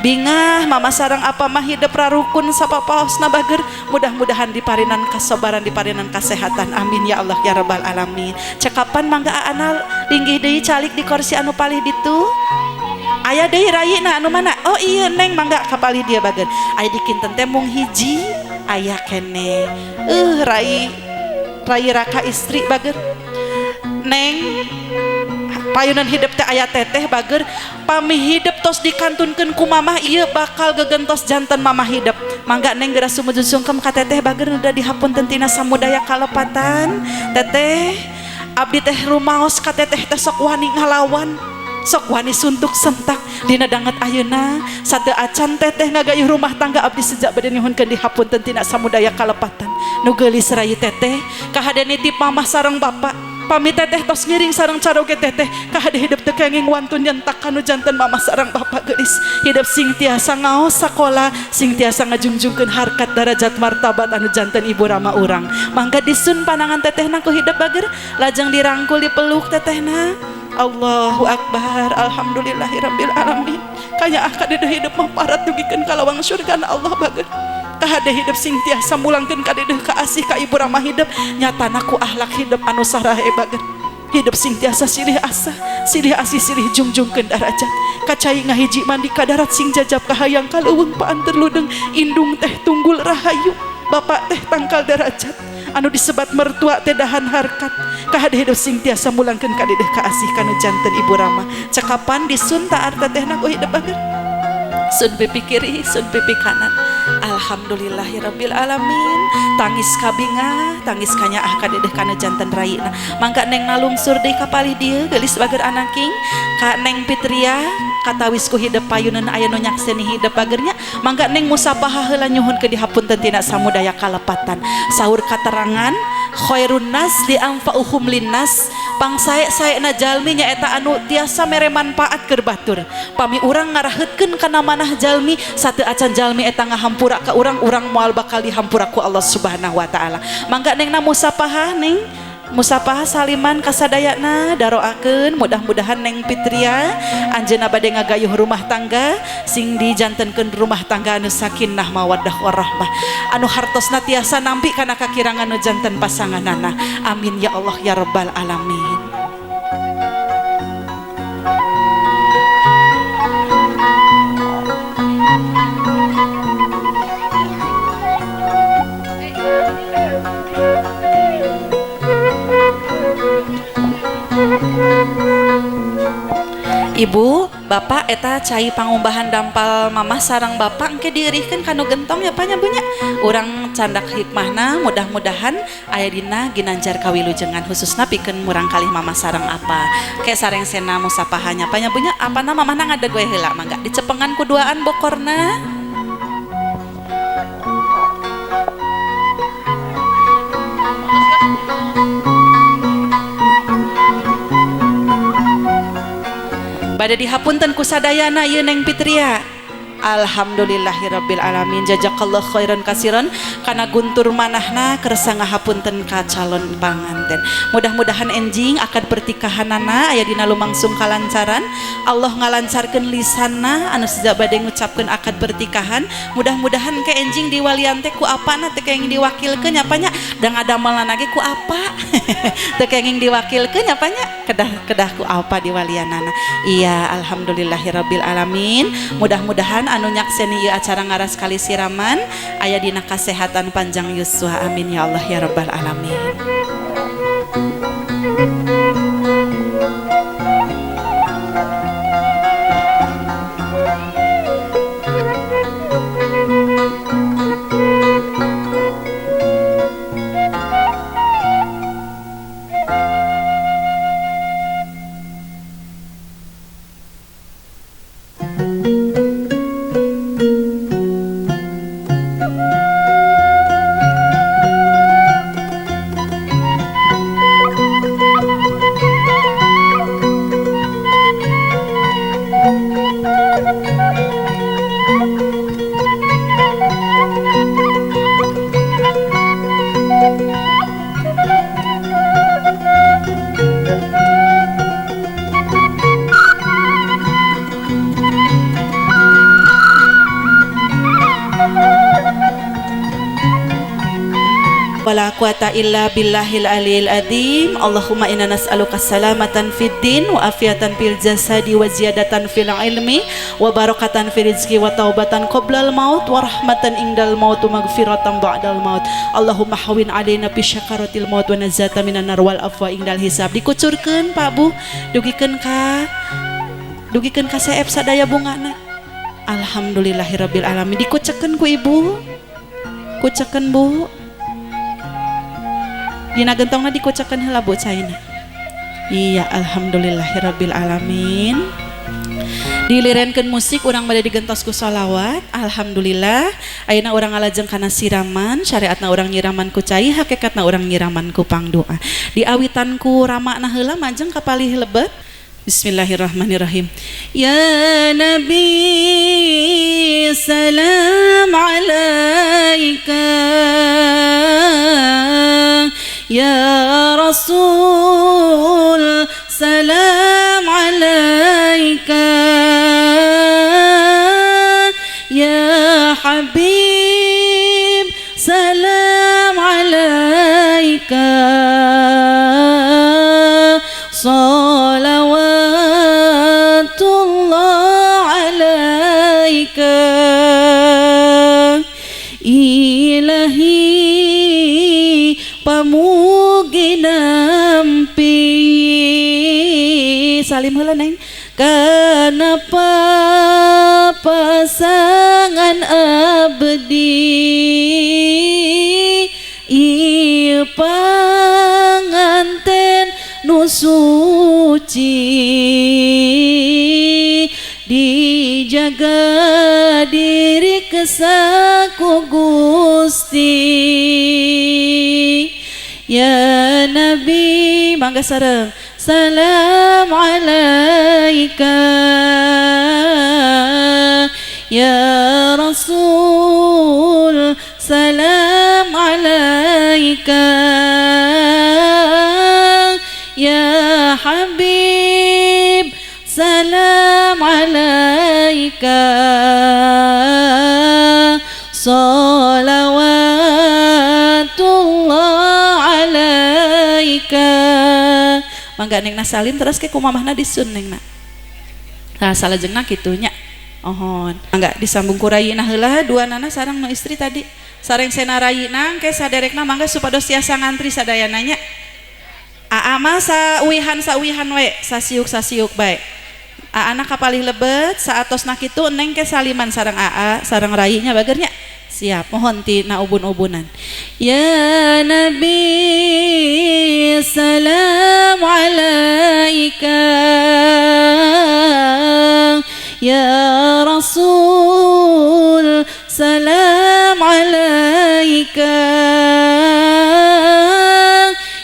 Speaker 2: Bingah mama sareng apa mah hidup rarukun sapapaosna bager. Mudah-mudahan diparinan kasabaran diparinan kesehatan. Amin ya Allah ya rabbal alamin. Cekapan mangga aana linggih deui calik di kursi anu palih ditu. Aya deui rayina anu mana? Oh iya neng mangga kapalih dia bager. Aya dikinten teh mung 1 aya kene. Rai raka istri bager. Neng payunan hidup teh aya teteh bager pami hidup tos dikantunkeun ku mamah ieu bakal gegentos janten mamah hidup. Mangga neng geura sumujud sungkem ka teteh bager udah dihapunten tina samudaya kalepatan. Teteh abdi teh rumaos ka teteh teh sok wani ngalawan sok wani suntuk sentak dina danget ayeuna sateu acan teteh ngagayuh rumah tangga abdi sejak bade nyuhunkeun dihapunten tina samudaya kalepatan. Nu geulis rai teteh kahade nitip mamah sareng bapak pami teteh tos ngiring sareng caroge teteh kahade hidup teu kenging wantun nyentak kanu janten mama sareng bapak geulis hidup sing tiasa ngaos sakola sing tiasa ngajungjungkeun harkat darajat martabat anu janten ibu rama urang. Mangga disun panangan tetehna ku hidup bager lajeng dirangkul dipeluk tetehna. Allahu akbar alhamdulillahirabbil alamin. Kanyaah kadeuh hidup mah parat dugikeun ka lawang syurgana Allah bager. Kahade hidup sing tiasa mulangkeun kadeuh ka asih ka ibu rama hidup nyatana ku akhlak hidup anu sarahe bager. Hidup sing tiasa silih asa silih asih silih jungjungkeun darajat. Kacai ngahiji mandi ka darat sing jajab ka hayang kaleuweung paanteur ludeng indung teh tunggul rahayu bapak teh tangkal darajat anu disebat mertua teh dahan harkat. Kahade hidup sing tiasa mulangkeun kadeuh ka asih kanu janten ibu rama. Cekapan disun taar tetehna ku hidup bager. sun pipi kiri, sun pipi kanan. Alhamdulillahirabbil alamin. Tangis kabinga, tangis kanyaah kadedeh kana janten raina. Mangga neng nalungsur deui ka palih dieu geulis bager anaking ka Neng Fitria katawis ku hidup payunan aya nu nyakseni hidup bagernya. Mangga neng musapaha heula nyuhun ke dihapunten tina samudaya kalepatan. Saur katerangan khairun nas li anfa'uhum linnas. Pangsae-saena jalmi nyaeta anu tiasa mere manfaat keur batur. Pami urang ngaraheutkeun kana manah jalmi sateu acan jalmi eta ngahampura ka urang-urang moal bakal dihampura ku Allah Subhanahu wa taala. Mangga nengna musapaha neng musapaha saliman kasadayana daroakeun mudah-mudahan Neng Fitria anjeunna bade ngagayuh rumah tangga sing dijantenkeun rumah tangga anu sakinah mawaddah warahmah anu hartosna tiasa nampi kana kakirangan nu janten pasanganana. Amin ya Allah ya rabbal alamin. Ibu, bapak eta cai pangumbahan dampal mamah sarang bapak engke diirihkeun kanu gentong ya panya bunya. Urang candak hikmahna mudah-mudahan aya dina ginanjar kawilujengan khususna pikeun murang kalih mamah sarang apa. Ke sareng sena musapahanya panya bunya apana mamahna ngadegoe heula mangga dicepengan kuduaan bokorna. Bade dihapunten ku sadayana ieu Neng Fitria. Alhamdulillahirabbil alamin. Jazakallahu khairan kasiran kana guntur manahna kersa ngahapunten ka calon panganten. Mudah-mudahan enjing akad pertikahanana aya dina lumangsung kalancaran. Allah ngalancarkeun lisanna anu siga bade ngucapkeun akad pertikahan. Mudah-mudahan ke enjing diwalian teh ku apana teh kenging diwakilkeun nya panya da ngadamelna ge ku apa. Teh kenging diwakilkeun nya panya kedah ku apa diwalianana. Iya alhamdulillahirabbil alamin. Mudah-mudahan anu nyakseni ieu acara ngaras kali siraman aya dina kasehatan panjang yuswa. Amin ya Allah ya rabbal alamin. Wala quwata illa billahil aliyil adzim. Allahumma inna nas'aluka salamatan fid din wa afiatan fil jasadi wa ziyadatan fil ilmi wa barakatan fil rizqi wa taubatan qoblal maut wa rahmatan indal maut wa maghfiratan ba'dal maut. Allahumma hawin alaina bi syakaratil maut wa nazata minan nar wal afwa indal hisab. Dikucurkeun Pak Bu, dugikeun ka CF sadaya bungana. Alhamdulillahirabbil alamin. Dikucekeun ku Ibu. Kucekeun Bu. Dina gentongna dikucekeun heula Bu caina. Iya alhamdulillahirabbil alamin. Dilirenkeun musik urang bade digentos ku shalawat. Alhamdulillah ayeuna urang ngalajeng kana siraman, syariatna urang nyiraman ku cai, hakikatna urang nyiraman ku pangdoa. Diawitan ku ramakna heula majeng kapalih lebet. Bismillahirrahmanirrahim. Ya Nabi salam alaika, ya Rasul salam alaika, ya Habib salam alaika, salawatullah alaika, ilahi pamugi nampi. Salim heula Neng. Kana papa pangan abdi ieu panganten nu suci dijaga diri kesaku Gusti ya Nabi mangga sareng salam alaika ya Rasul salam alaika ya Habib salam alaika salawatullah alaika mangga nengna salim terus ke kumamahna disun nengna nah salajengna kitunya ohon mangga disambung ku rayina heula dua nana sareng nu istri tadi sareng sena rayina ke saderekna mangga supados tiasa ngantri sadayananya aama sawihan we sasiuk bae aana kapalih lebet saatosna kitu neng ke saliman sareng aa sareng rayinya bagernya siap mohon tina ubun-ubunan ya Nabi salam alaika ya Rasul salam alaika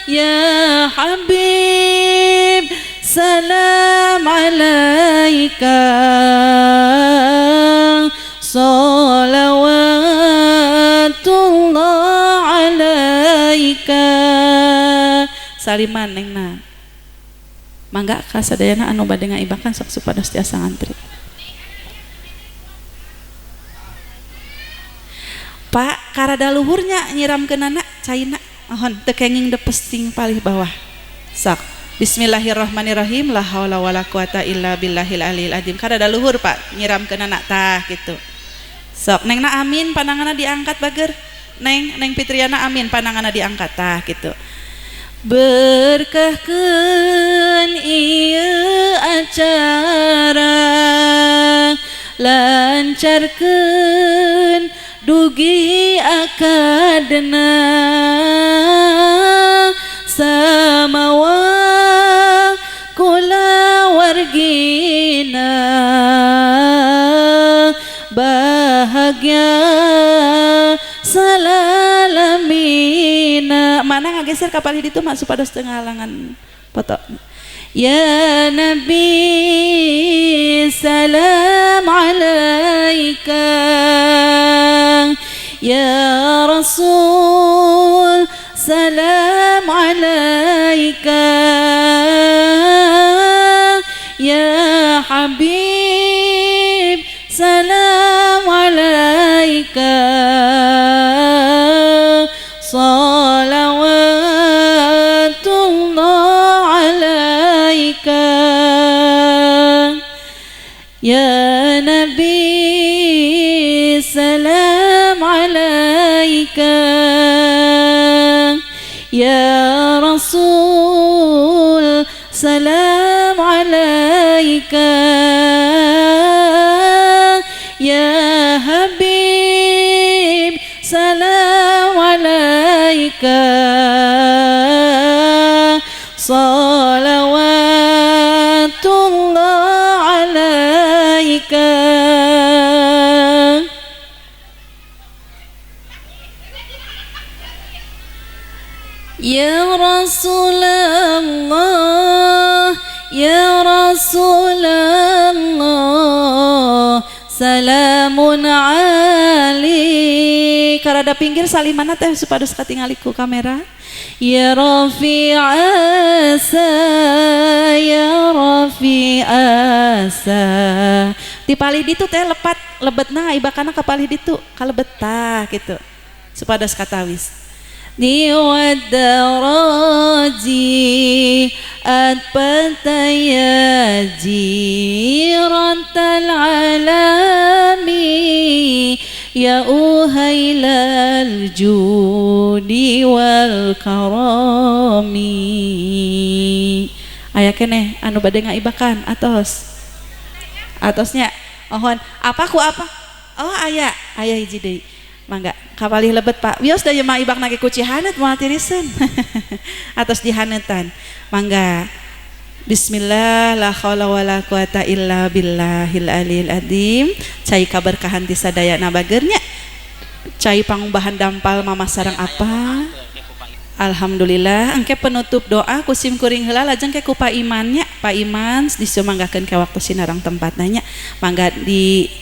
Speaker 2: ya Habib salam alaika salawatullah alaika saliman nengna mangga kasadayana anu bade ngaibakan sok supados tiasa ngantri Pak karada luhurnya nyiramkeunana caina ahon teu kenging depesting palih bawah sak bismillahirrahmanirrahim la haula wala quwata illa billahil aliyil azim karada luhur Pak nyiramkeunana tah kitu sok nengna amin pandanganna diangkat bager neng Fitriana amin pandanganna diangkat tah kitu berkahkeun ieu acara lancarkeun dugi akadna samawa kula wargina bahagia salalamina mana ngageser kapalih ditu mak supados teu ngahalangan foto ya Nabi salam alaika ya Rasul salam alaika ya Habib salam alaika salawatullah alaika ya Nabi salam alaika ya Rasul salam alaika ya Habib salam alaika salawatullah alaika ya Rasulullah ya Rasulullah salamun ali karada pinggir salimana teh supados katingali ku kamera ya Rafi'asa ya Rafi'asa di palih ditu teh lepat lebetna ibakana ka palih ditu kalebet tah kitu supados katawis ni wadaraji atpatayaji rantal alami ya uhailal judi wal karami aya keneh anu bade ngaibakan atosnya ohon apa ku apa Oh aya hiji deui. Mangga kapalih lebet Pak. Wios da mah ibak nage ku Cihaneut moal tiriseun. Atos dihaneutan. Mangga. Bismillah la haula wala quwata illa billahil aliyil azim. Cai kaberkahan ti sadayana bageurnya. Cai pangumbahan dampal mama sareng apa? Alhamdulillah engke penutup doa kusim kuring heula lajeng ke ku Pak Imannya. Pak Iman disumanggakeun ke waktu sinarang tempat nanya. Mangga di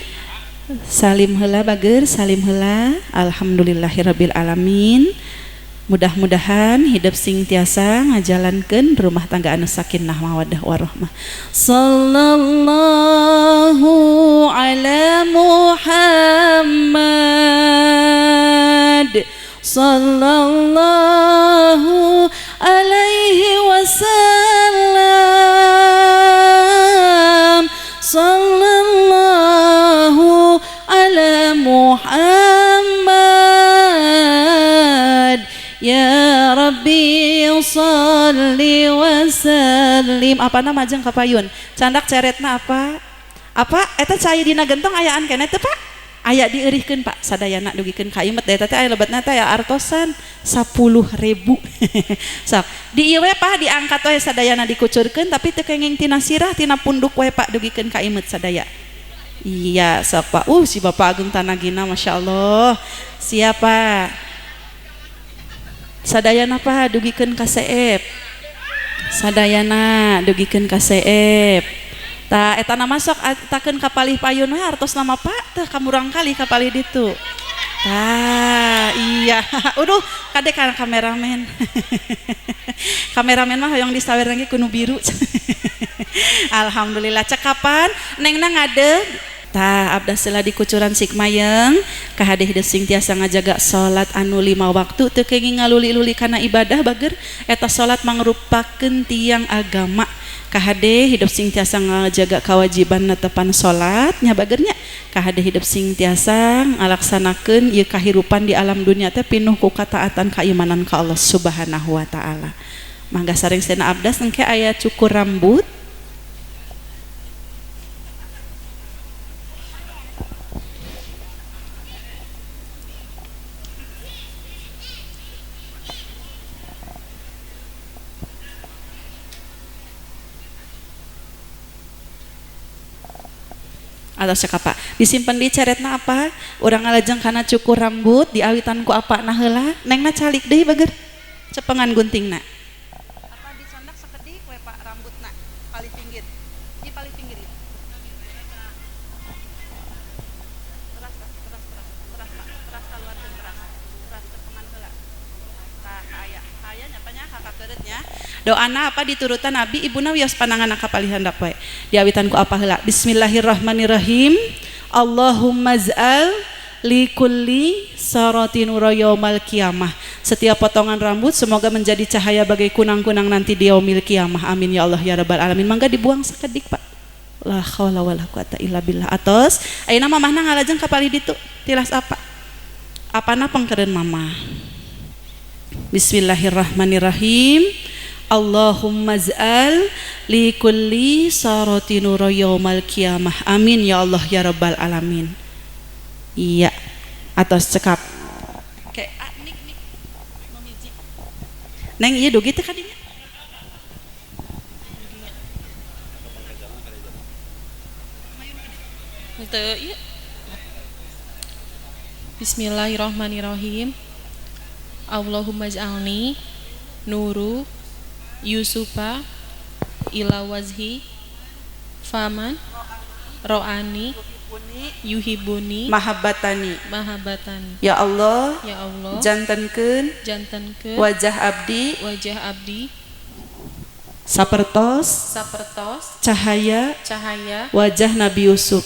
Speaker 2: salim heula bageur, salim heula. Alhamdulillahirabbil alamin. Mudah-mudahan hidup sing tiasa ngajalankeun rumah tangga anu sakinah mawaddah warahmah. Sallallahu ala Muhammad sallallahu alaihi wasallam sallallahu ala Muhammad ya Rabbi shalli wa sallim. Apa nama jeung kapayun candak ceretna apa eta cai dina gentong ayaan keneh teu Pak? Aya dieurihkeun Pak sadayana dugikeun ka imet da eta teh aya lebetna teh aya artosan 10.000. Sok di ieu we Pak diangkat we sadayana dikucurkeun tapi teu kenging tina sirah tina punduk we Pak dugikeun ka imet sadaya. Iya sok Pak. Si Bapak Agung Tanagina masyaallah. Siapa? Sadayana Pak dugikeun ka seep. Sadayana dugikeun ka seep. Ta eta nama sok takeun kapalih payun we artos nama Pak teh kamurang kali kapalih ditu. Tah iya. Uduh kade kan kameramen. Kameramen mah hoyong disawer lagi kuno biru. Alhamdulillah cekapan nengna ngadeg. Tah abdah selah dikucuran sikmayeng kahade hideung sing tiasa ngajaga salat anu 5 waktu teu kenging ngaluli-luli kana ibadah bageur eta salat mangrupakeun tiang agama. Kahade hidup sing tiasa ngajaga kewajiban netepan salat nya bageurnya kahade hidup sing tiasa ngalaksanakeun ieu kahirupan di alam dunia teh pinuh ku kataatan keimanan ka Allah Subhanahu wa taala. Mangga saring sedena abdas engke aya cukur rambut. Atau sakapa disimpan di ceretna apa urang ngalajeng kana cukur rambut diawitan ku apa nah heula nengna calik deui bager cepengan guntingna apa disondak sakedik we Pak rambutna paling pinggir di paling pinggir itu teras keluarkeun teras cepengan heula tah aya nyapanya kakak keureutnya doana apa diturutan Nabi ibuna wios panangan kapalih handap we diawitan ku apa heula bismillahirrahmanirrahim Allahumma z'al li kulli saratin yaumal qiyamah setiap potongan rambut semoga menjadi cahaya bagai kunang-kunang nanti di yaumil qiyamah amin ya Allah ya rabbal alamin. Mangga dibuang sakedik Pak la haula wala quwata illa billah. Atos ayeuna mamahna ngalajeng kapalih ditu tilas apana pangkeureun mamah bismillahirrahmanirrahim Allahumma z'al li kulli saratin yaumal qiyamah amin ya Allah ya rabbal alamin. Iya atos cekap kayak nik nomiji neng ieu dugi teh kadinya
Speaker 1: Teu ieu Bismillahirrahmanirrahim Allahumma ij'alni nuru Yusufa ila wajhi faman ro'ani yuhibuni mahabbatani ya Allah jantenkeun wajah abdi sapertos cahaya wajah Nabi Yusuf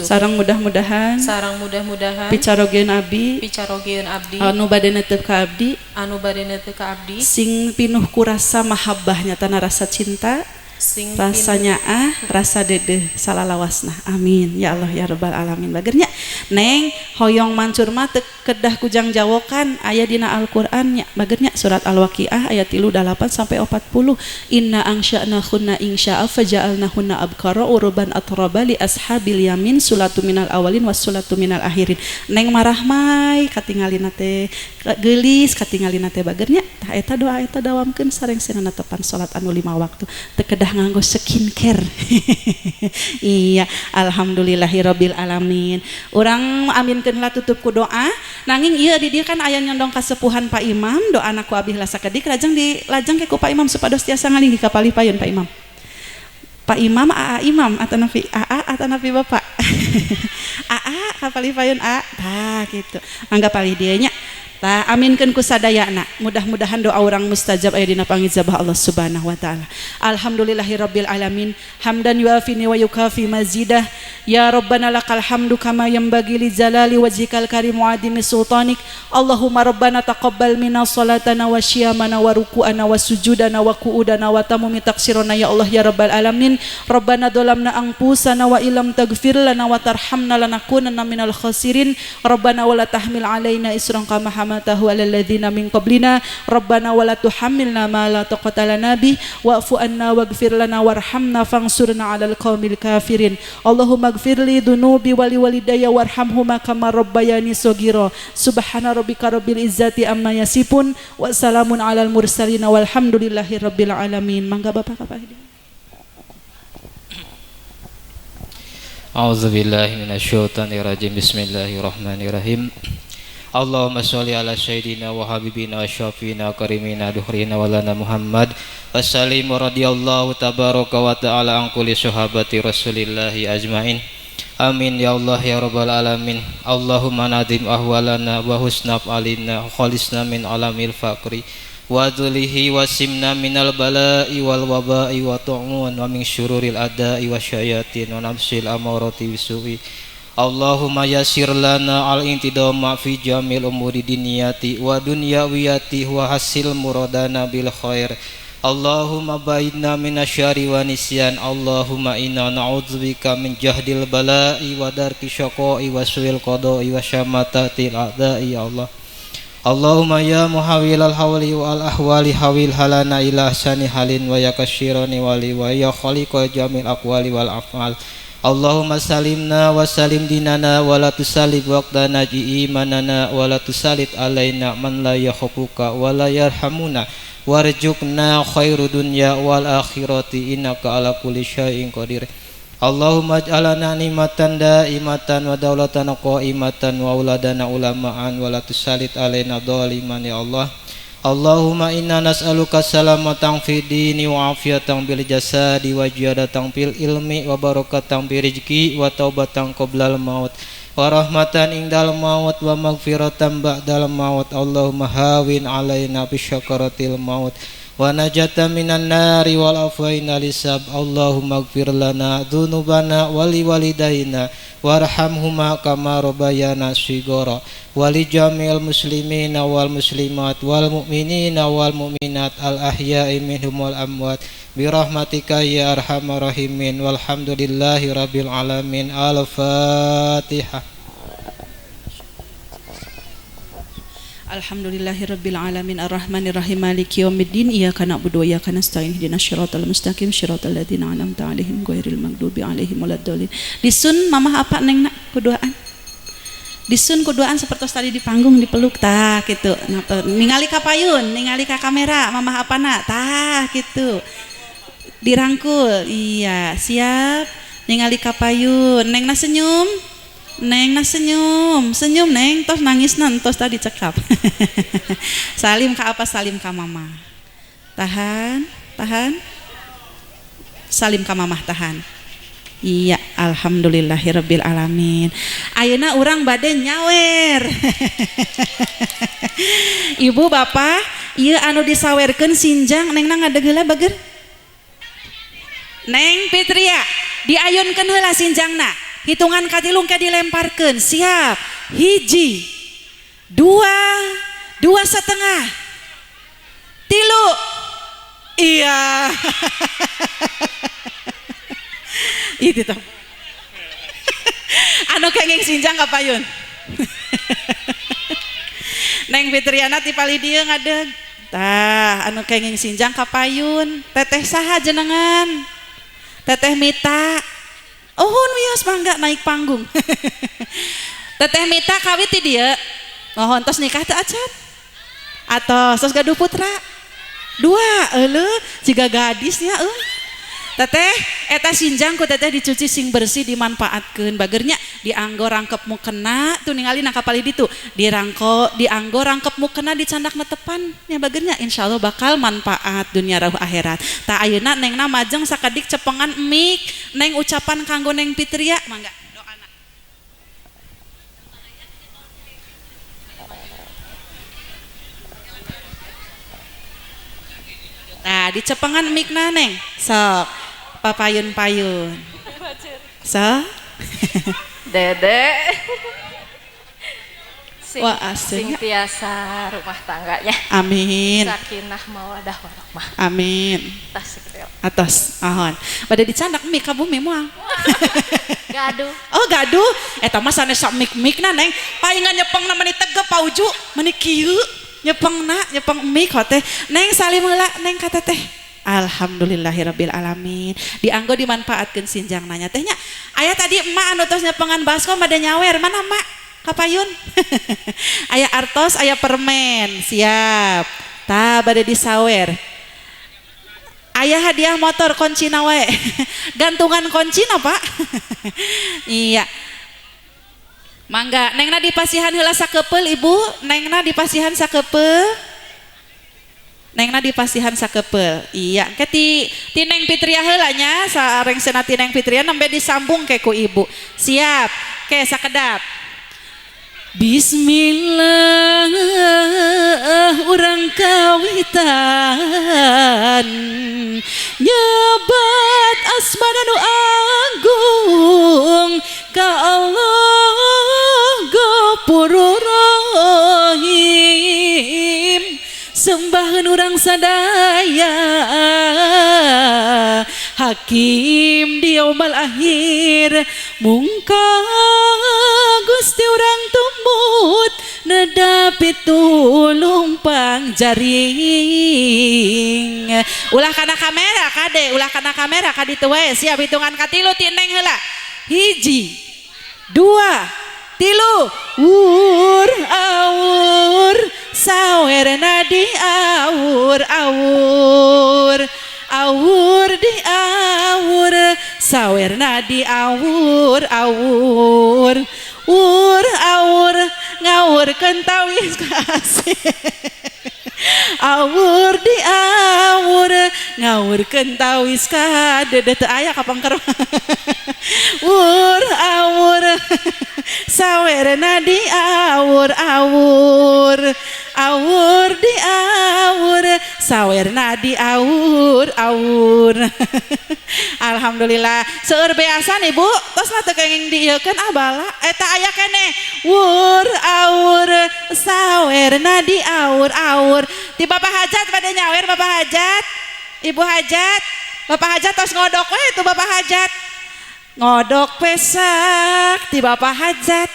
Speaker 1: sareng mudah-mudahan picarogeun abdi anu bade neuteup ka abdi sing pinuh ku rasa mahabbah nyatana rasa cinta sing
Speaker 2: rasanya rasa dedeh salalawasna amin ya Allah ya rabbal alamin bagernya neng hoyong mancur mah teu kedah kujang jawokan aya dina Al-Qur'an nya bagernya surat Al-Waqiah ayat 38 sampai 40 inna angsya'na khunna insya'a faja'alnahunna abkara uruban atraba li ashabil yamin sulatu minal awalin was sulatu minal akhirin neng marah mai katingalina teh geulis katingalina teh bagernya tah eta doa eta dawamkeun sareng sinana tepan salat anu 5 waktu teu kedah nganggo skincare. Iya, alhamdulillahirabbil alamin. Urang aminkeun lah tutup ku doa. Nanging ieu di dieu kan aya nyondong kasepuhan Pak Imam, doana ku abih lah sakedik lajeng ke ku Pak Imam supados tiasa ngalinggi ka palipayun Pak Imam. Pak Imam AA Imam atau nafi Bapak. AA ka palipayun tah gitu. Mangga palih dieu nya. Tah aminkeun ku sadayana mudah-mudahan doa orang mustajab aya dina pangijabah Allah Subhanahu wa taala. Alhamdulillahirabbil alamin hamdan yuafini wa yukafi mazidah ya rabbana lakal hamdu kama yanbaghi li jalali wajhikal karim wa adimi sultanik. Allahumma rabbana taqabbal minna salatana wa syiyamana wa ruku'ana wa sujudana wa qu'udana wa tamumi taqsirana ya Allah ya rabbal alamin. Rabbana dzalamna anfusana wa illam taghfir lana wa tarhamna lanakunanna minal khasirin. Rabbana wala tahmil alaina isran kama hamaltahu alal ladzina min qablina. Rabbana wala tuhammilna ma la taqata lana bih wa'fu anna waghfir lana warhamna fansurna 'alal qaumil kafirin. Allahumma ighfirli dhunubi wa liwalidayya warhamhuma kama rabbayani shaghira. Subhana rabbika rabbil izzati amma yasifun wa salamun 'alal mursalin walhamdulillahi rabbil alamin. Mangga Bapak kapahidi.
Speaker 6: A'udzubillahi minasyaitonirrajim. Bismillahirrahmanirrahim. Allahumma sholli ala sayyidina wa habibina syafina karimina duhrina walana Muhammad wassalim radhiyallahu tabaraka wa ta'ala an kulli sahabati rasulillahi ajmain. Amin ya Allah ya rabbal alamin. Allahumma nadim ahwalana wa husnab alina khalisna min alamil faqri wa dhulihi wasimna minal bala'i wal waba'i wa tu'un wa min syururil ada'i wa syayatin wa nafsil amarati bisu'i. Allahumma yassir lana al-intidama fi jamil umuri diniyati wa dunyawiyati wa hasil muradana bil khair. Allahumma ba'idna minasyari wa nisyan. Allahumma inna na'udzubika min jahdil bala'i wa darki syaqa'i wa su'il qada'i wa syamatatil a'da'i ya Allah. Allahumma ya muhawilal hawli wal ahwali hawil halana ila ahsani halin wa yakashirani wali wa ya khaliqa jamil aqwali wal af'al. Allahumma salimna wa salim dinana wa la tusalib waqtana imanana wa la tusalit alaina man la yakhufuka wa la yarhamuna warzuqna khairu dunya wal akhirati innaka ala kulli syai'in qadir. Allahumma ij'alna nimatan daimatan wa daulatan qaimatan wa auladana ulama'an wa la tusalit alaina dhaliman ya Allah. Allahumma inna nas'aluka salamatan fid dini wa afiyatan bil jasadi wa ziyadatan fil ilmi wa barakatan bi rizqi wa taubatan qoblal maut wa rahmatan indal maut wa maghfiratan ba'dal maut. Allahumma hawin alaina bi syakaratil maut wa najatan minan nari wal afwaina lisab. Allahumma ighfir lana dzunubana wa liwalidayna warhamhuma kama rabbayana shighara wa li jamil muslimina wal muslimat wal mu'minina wal mu'minat al ahya'i minhum wal amwat bi rahmatika ya arhamar rahimin. Walhamdulillahi rabbil alamin. Al-Fatihah.
Speaker 2: Alhamdulillahirabbil alamin arrahmanir rahim maliki yaumiddin iyyaka na'budu wa iyyaka nasta'in ihdinas siratal mustaqim siratal ladzina an'amta 'alaihim ghairil maghdubi 'alaihim waladdallin. Disun mamah apa neng nak kuduaan? Disun kuduaan seperti tadi di panggung dipeluk tah gitu. Ningali ka payun, ningali ka kamera, mamah apa nak? Tah gitu. Dirangkul. Iya, siap. Ningali ka payun, neng na senyum. Neng na senyum neng tos nangis tos tadi cekap. Salim ka apa? Salim ka mama. Tahan. Salim ka mamah tahan. Iya, alhamdulillahirabbil alamin. Ayeuna urang bade nyawer. Ibu bapak, ieu anu disawerkeun sinjang nengna ngadegeula bager. Neng Fitria, diayunkeun heula sinjangna. Hitungan katilung ke dilemparkan. Siap. 1 2 2,5 3 Iya. Itu tuh. Anu kenging sinjang kapayun. Neng Fitriana ti pali dieu ngadeg. Tah, anu kenging sinjang kapayun. Teteh saha jenengan? Teteh Mita. Uhun wios mangga naik panggung. Teteh Mita kawit ti dieu. Mohon tos nikah teu acan? Atos tos gaduh putra? 2, euleuh jiga gadisnya Teteh eta sinjang ku teteh dicuci sing bersih dimanfaatkeun bagernya dianggo rangkep mukena tuh ningali na kapali ditu dianggo rangkep mukena dicandak netepan nya bagernya insyaallah bakal manfaat dunia rauh akhirat. Ta ayeuna nengna majeng sakadik cepengan mik neng ucapan kanggo Neng Fitria mangga doana. Nah di cepengan mikna neng sok papayun-payun so
Speaker 3: Dede
Speaker 2: sing
Speaker 3: tiasa rumah tangganya.
Speaker 2: Amin.
Speaker 3: Sakinah mawadah warahmah.
Speaker 2: Amin. Atos ahon pada dicandak mik ka bumi moal.
Speaker 3: Gaduh.
Speaker 2: Oh gaduh eta mah sanes mik-mikna neng paingan nyepengna meni tegep pauju meni kieu nyepeng mik teh neng salim heula neng ka teteh. Alhamdulillahirabbil alamin. Dianggo dimanfaatkeun sinjang nanya tehnya. Aya tadi emak anu tos nyepengan baskom bade nyawer mana emak? Kapayun. Aya artos, aya permen, siap. Tah bade disawer. Aya hadiah motor koncina we. Gantungan koncina, Pak. Iya. Mangga, nengna dipasihan heula sakepeul Ibu, nengna dipasihan sakepeul. Nengna dipasihan sakepeul. Iya, ke ti Neng Fitria heula nya sareng cenah ti Neng Fitria nembe disambung ke ku Ibu. Siap. Ke sakedap. Bismillah urang kawitan nyebat asmana nu agung ka Allah Ghafurur Rahim. Sembahan urang sadaya Hakim di yaumul akhir mungka Gusti urang tumut nedapi tulung pangjaring. Ulah kana kamera kade, ulah kana kamera kaditu we. Siap hitungan katilu ti Neng heula. 1 2 3 wur awur sawerna di awur di awur sawerna di awur wur awur ngawur kentawis kasih awur di awur ngawur kentawis kadede teu aya kapangker wur awur sawerna di awur di awur sawerna di awur Alhamdulillah seueur beasan Ibu tos lah teu kenging dieukeun bala eta aya keneh wur awur sawerna di awur ti Bapak Hajat pada nyawer Bapak Hajat Ibu Hajat Bapak Hajat tos ngodok we tuh Bapak Hajat ngodok pesak ti Bapak Hajat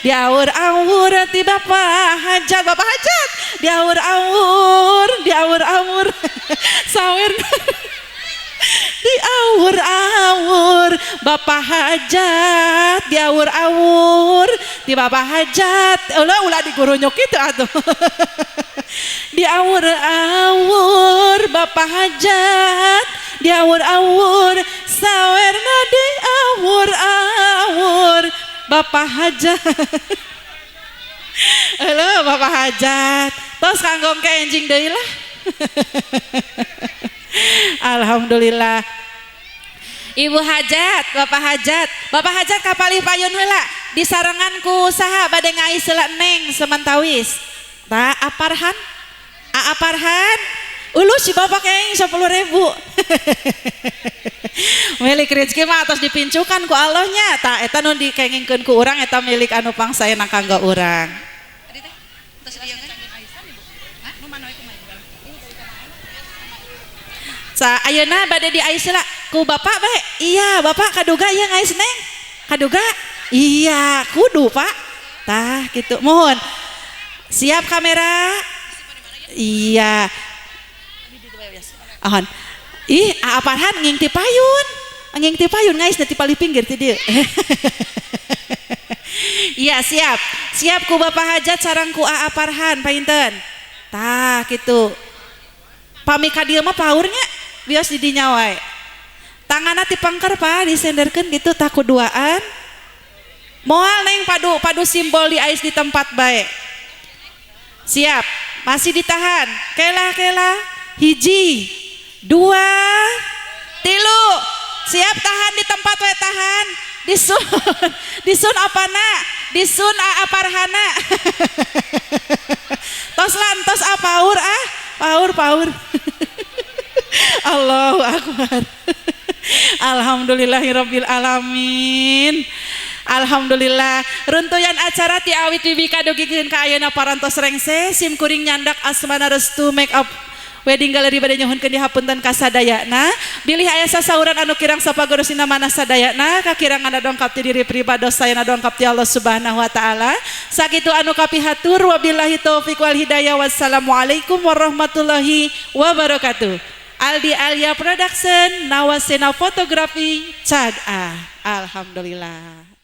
Speaker 2: di awur ti Bapak Hajat di awur sawer di awur Bapak Hajat di awur di Bapak Hajat ulah digurunyuk kitu atuh di awur Bapak Hajat di awur sawerna di awur Bapak Hajat halo Bapak Hajat tos kanggo enjing deui lah Alhamdulillah Ibu Hajat Bapak Hajat kapalih payun heula disarenganku saha bade ngais heula Neng semantawis tah aparhan ulu si Bapak kenging 10.000 milik rezeki mah atos dipincukan ku Allahnya tah eta nu dikengingkeun ku urang eta milik anu pangsaena kanggo urang Ayeuna bade di ais lah ku bapak bae. Iya bapak kaduga ya ngais neng. Kaduga? Iya kudu pak. Tah gitu mohon. Siap kamera? Iya. Ahon. Ih Aparhan nging ti payun. Nging ti payun ngais ti paling pinggir ti dieu. Iya siap. Siap ku bapak hajat sareng ku Aparhan painten. Tah gitu. Pami ka dieu mah paurnya bios di dinya wae. Tanganna ti pangker Pak disenderkeun gitu tah kuduaan. Moal neng padu simbol di ais di tempat bae. Siap. Masih ditahan. Kela. Hiji, 2, 3. Siap tahan di tempat wae tahan. Disun apana? Disun Aparhana. Tos lantos paur Paur. Allahu Akbar. Alhamdulillahirabbil alamin. Alhamdulillah runtuyan acara ti awit wibi kadugikeun ka ayeuna parantos rengse sim kuring nyandak asmana restu make up wedding gallery bade nyohonkeun di hapunten ka sadayana bilih aya sasauran anu kirang sapagerosina manah sadayana kakirangan dongkap ti diri pribados sayana dongkap ti Allah Subhanahu wa taala sakitu anu kapihatur wabillahi taufik wal hidayah wassalamualaikum warahmatullahi wabarakatuh. Aldi Alia Production Nawasena Fotografi Cad Alhamdulillah.